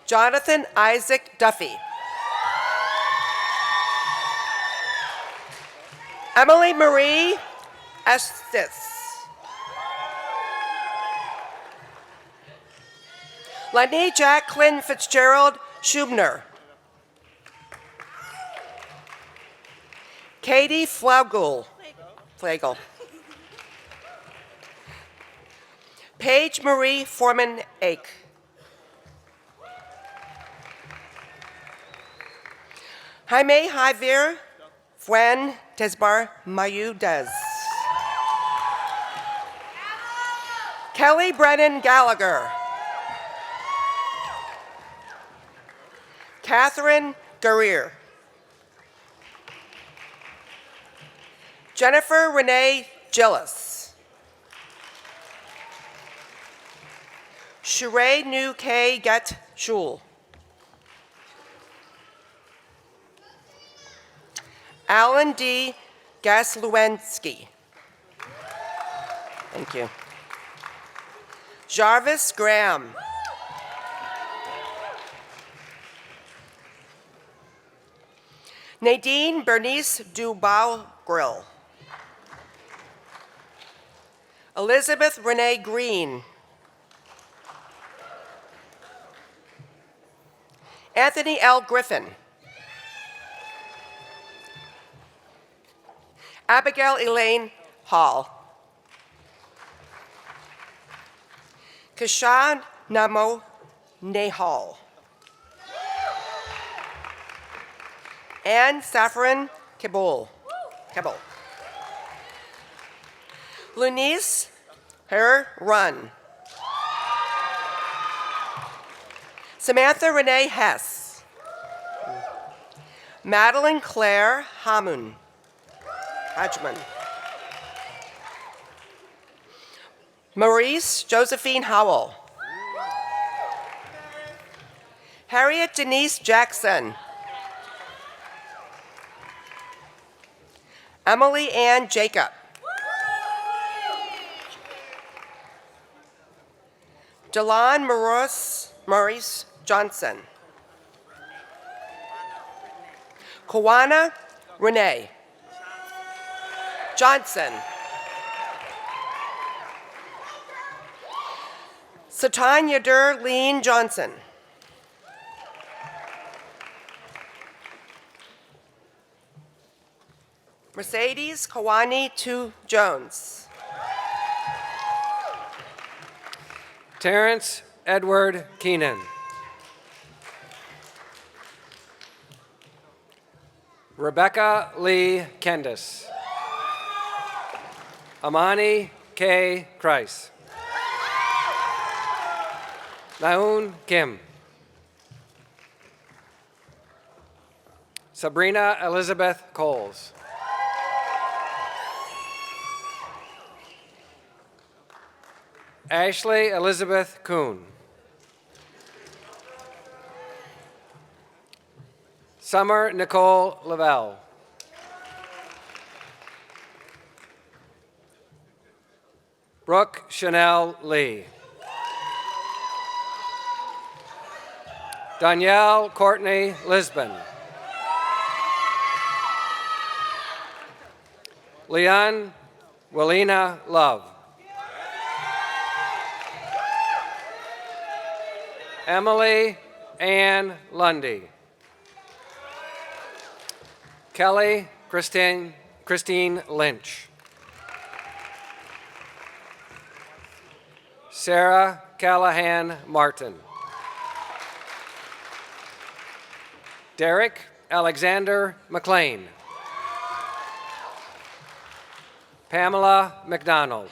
Jonathan Isaac Duffy. Emily Marie Estes. Lenny Jacqueline Fitzgerald Schubner. Katie Flaugel. Paige Marie Foreman Ake. Jaime Javier Fuen Tesbar Mayudez. Kelly Brennan Gallagher. Catherine Guerrier. Jennifer Renee Gillis. Sheree Nu K. Get Shul. Alan D. Gasluensky. Thank you. Jarvis Graham. Nadine Bernice Dubau Grill. Elizabeth Renee Green. Anthony L. Griffin. Abigail Elaine Hall. Kashan Namo Nehal. Anne Saffron Kabul. Lunice Her Run. Samantha Renee Hess. Madeline Claire Hamun. Hodgman. Maurice Josephine Howell. Harriet Denise Jackson. Emily Ann Jacob. Delon Maurice Johnson. Kawana Renee Johnson. Satanya Lean Johnson. Mercedes Kawani Tu Jones. Terrence Edward Keenan. Rebecca Lee Kendis. Amani K. Kreis. Naun Kim. Sabrina Elizabeth Coles. Ashley Elizabeth Kuhn. Summer Nicole Lavelle. Brooke Chanel Lee. Danielle Courtney Lisbon. Leon Willina Love. Emily Ann Lundy. Kelly Christine Lynch. Sarah Callahan Martin. Derek Alexander McLean. Pamela McDonald.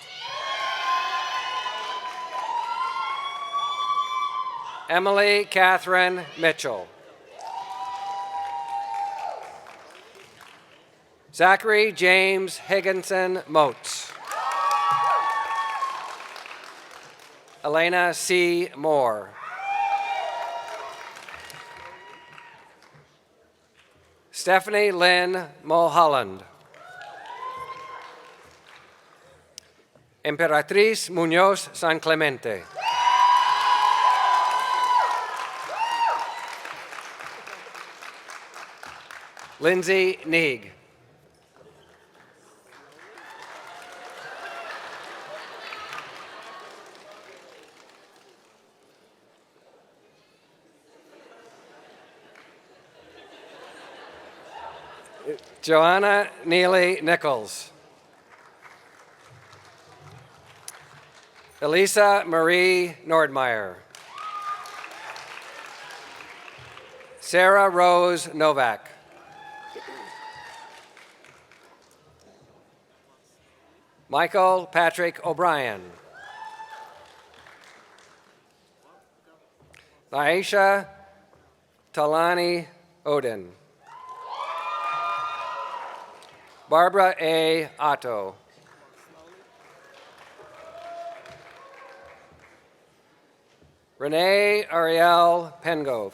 Emily Catherine Mitchell. Zachary James Higginson Motes. Elena C. Moore. Stephanie Lynn Mulholland. Emperatriz Muñoz San Clemente. Lindsay Neig. Joanna Neely Nichols. Elisa Marie Nordmeyer. Sarah Rose Novak. Michael Patrick O'Brien. Naisha Talani Odin. Barbara A. Otto. Renee Ariel Pengove.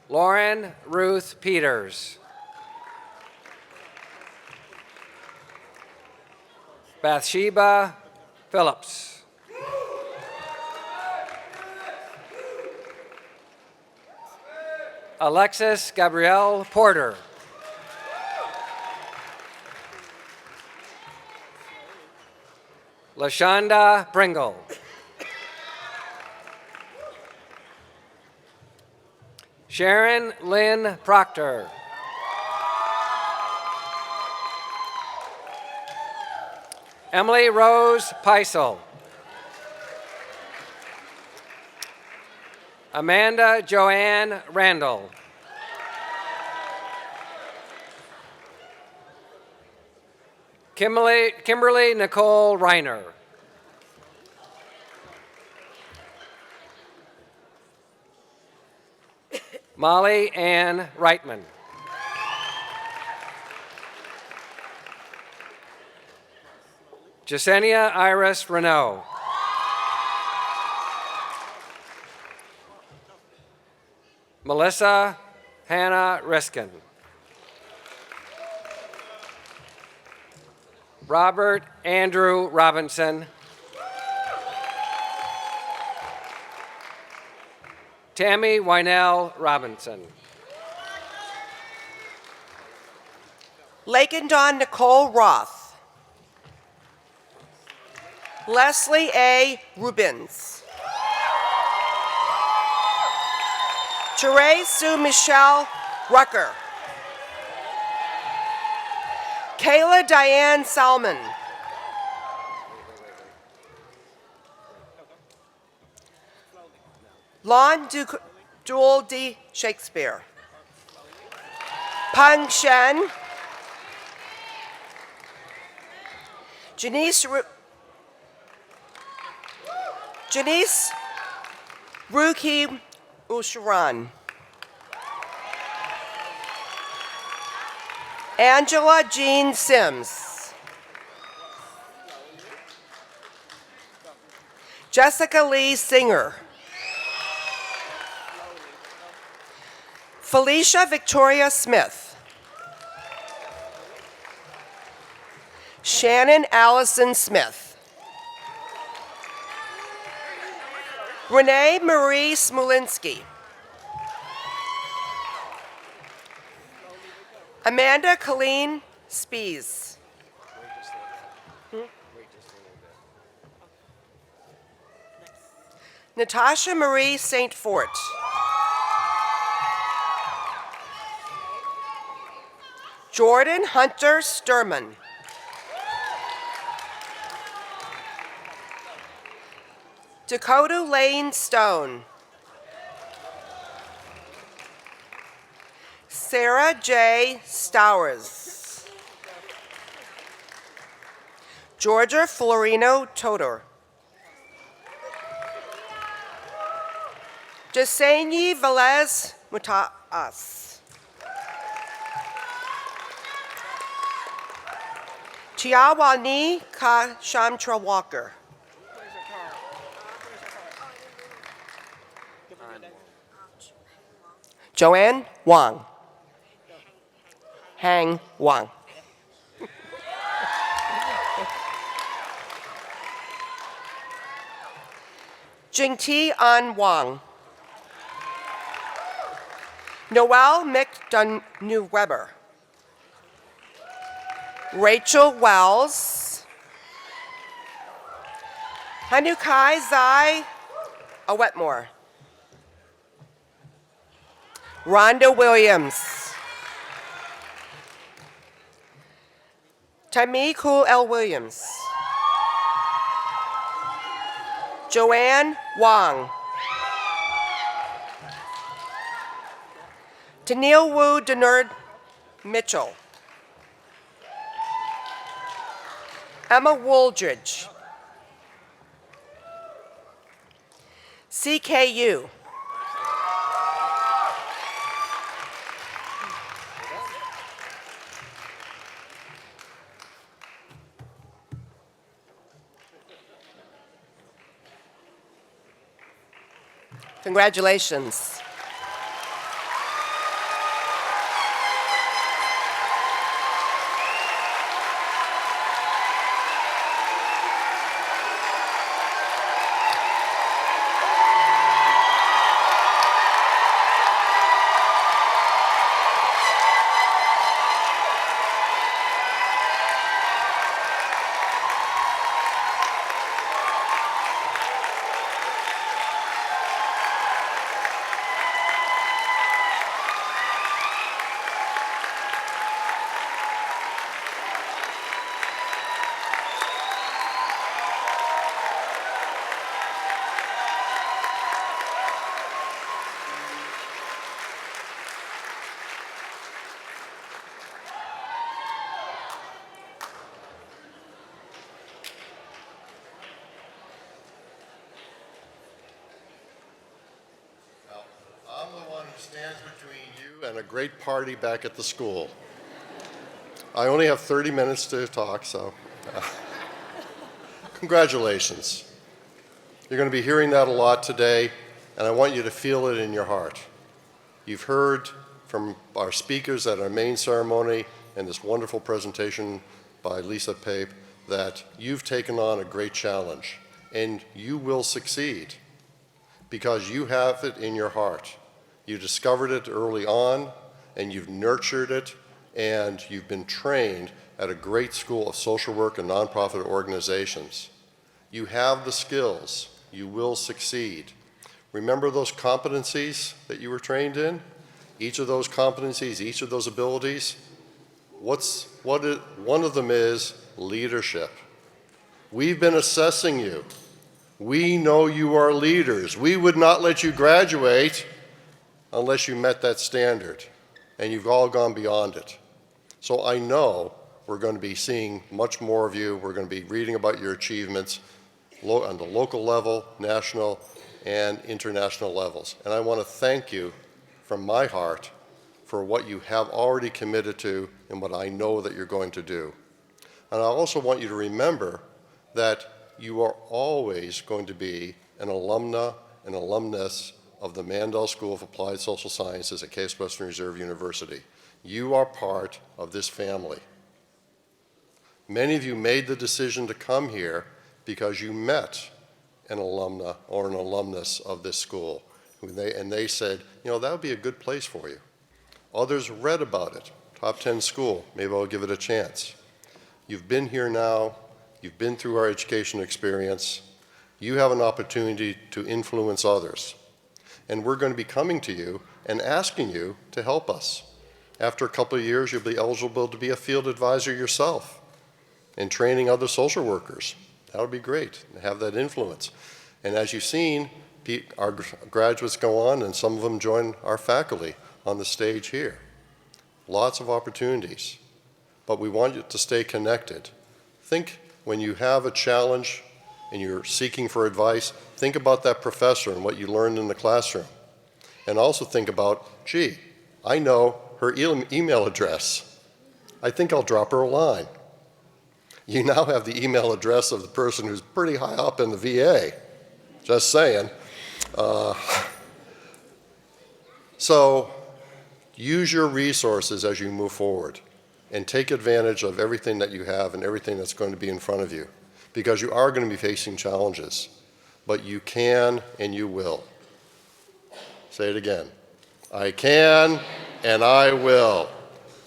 Lauren Ruth Peters. Bathsheba Phillips. Alexis Gabrielle Porter. LaShonda Pringle. Sharon Lynn Proctor. Emily Rose Peisel. Amanda Joanne Randall. Kimberly Nicole Reiner. Molly Ann Reitman. Jasenia Iris Renault. Melissa Hannah Riskin. Robert Andrew Robinson. Tammy Wynell Robinson. Lake and Dawn Nicole Roth. Leslie A. Rubens. Therese Sue Michelle Rucker. Kayla Diane Salmon. Lon Dual D. Shakespeare. Peng Shen. Janice Ruki Usharan. Angela Jean Sims. Jessica Lee Singer. Felicia Victoria Smith. Shannon Allison Smith. Renee Marie Smolinski. Amanda Colleen Spees. Natasha Marie St. Fort. Jordan Hunter Sturman. Dakota Lane Stone. Sarah J. Stowers. Georgia Florino Todor. Jaseni Velez Mutaas. Chiawani Ka Shamtra Walker. Joanne Wang. Hang Wang. Jingti An Wang. Noel McDonough Weber. Rachel Wells. Hanukai Zai Wetmore. Rhonda Williams. Tamiku L. Williams. Joanne Wong. Tennille Wu Denard Mitchell. Emma Wooldridge. CKU. Congratulations. stands between you and a great party back at the school. I only have 30 minutes to talk, so congratulations. You're going to be hearing that a lot today, and I want you to feel it in your heart. You've heard from our speakers at our main ceremony and this wonderful presentation by Lisa Pape that you've taken on a great challenge, and you will succeed because you have it in your heart. You discovered it early on, and you've nurtured it, and you've been trained at a great school of social work and nonprofit organizations. You have the skills. You will succeed. Remember those competencies that you were trained in? Each of those competencies, each of those abilities, one of them is leadership. We've been assessing you. We know you are leaders. We would not let you graduate unless you met that standard, and you've all gone beyond it. So I know we're going to be seeing much more of you. We're going to be reading about your achievements on the local level, national, and international levels. And I want to thank you from my heart for what you have already committed to and what I know that you're going to do. And I also want you to remember that you are always going to be an alumna and alumnus of the Mandel School of Applied Social Sciences at Case Western Reserve University. You are part of this family. Many of you made the decision to come here because you met an alumna or an alumnus of this school, and they said, you know, that would be a good place for you. Others read about it, top 10 school, maybe I'll give it a chance. You've been here now, you've been through our education experience, you have an opportunity to influence others. And we're going to be coming to you and asking you to help us. After a couple of years, you'll be eligible to be a field advisor yourself and training other social workers. That would be great to have that influence. And as you've seen, our graduates go on and some of them join our faculty on the stage here. Lots of opportunities, but we want you to stay connected. Think when you have a challenge and you're seeking for advice, think about that professor and what you learned in the classroom. And also think about, gee, I know her email address. I think I'll drop her a line. You now have the email address of the person who's pretty high up in the VA. Just saying. So use your resources as you move forward and take advantage of everything that you have and everything that's going to be in front of you, because you are going to be facing challenges, but you can and you will. Say it again. I can and I will.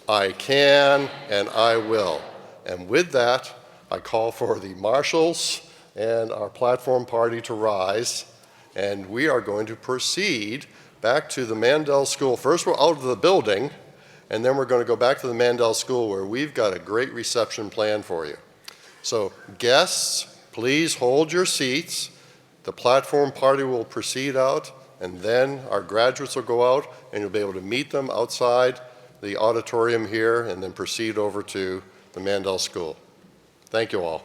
I can and I will. And with that, I call for the marshals and our platform party to rise, and we are going to proceed back to the Mandel School. First, we're out of the building, and then we're going to go back to the Mandel School where we've got a great reception planned for you. So guests, please hold your seats. The platform party will proceed out, and then our graduates will go out, and you'll be able to meet them outside the auditorium here and then proceed over to the Mandel School. Thank you all.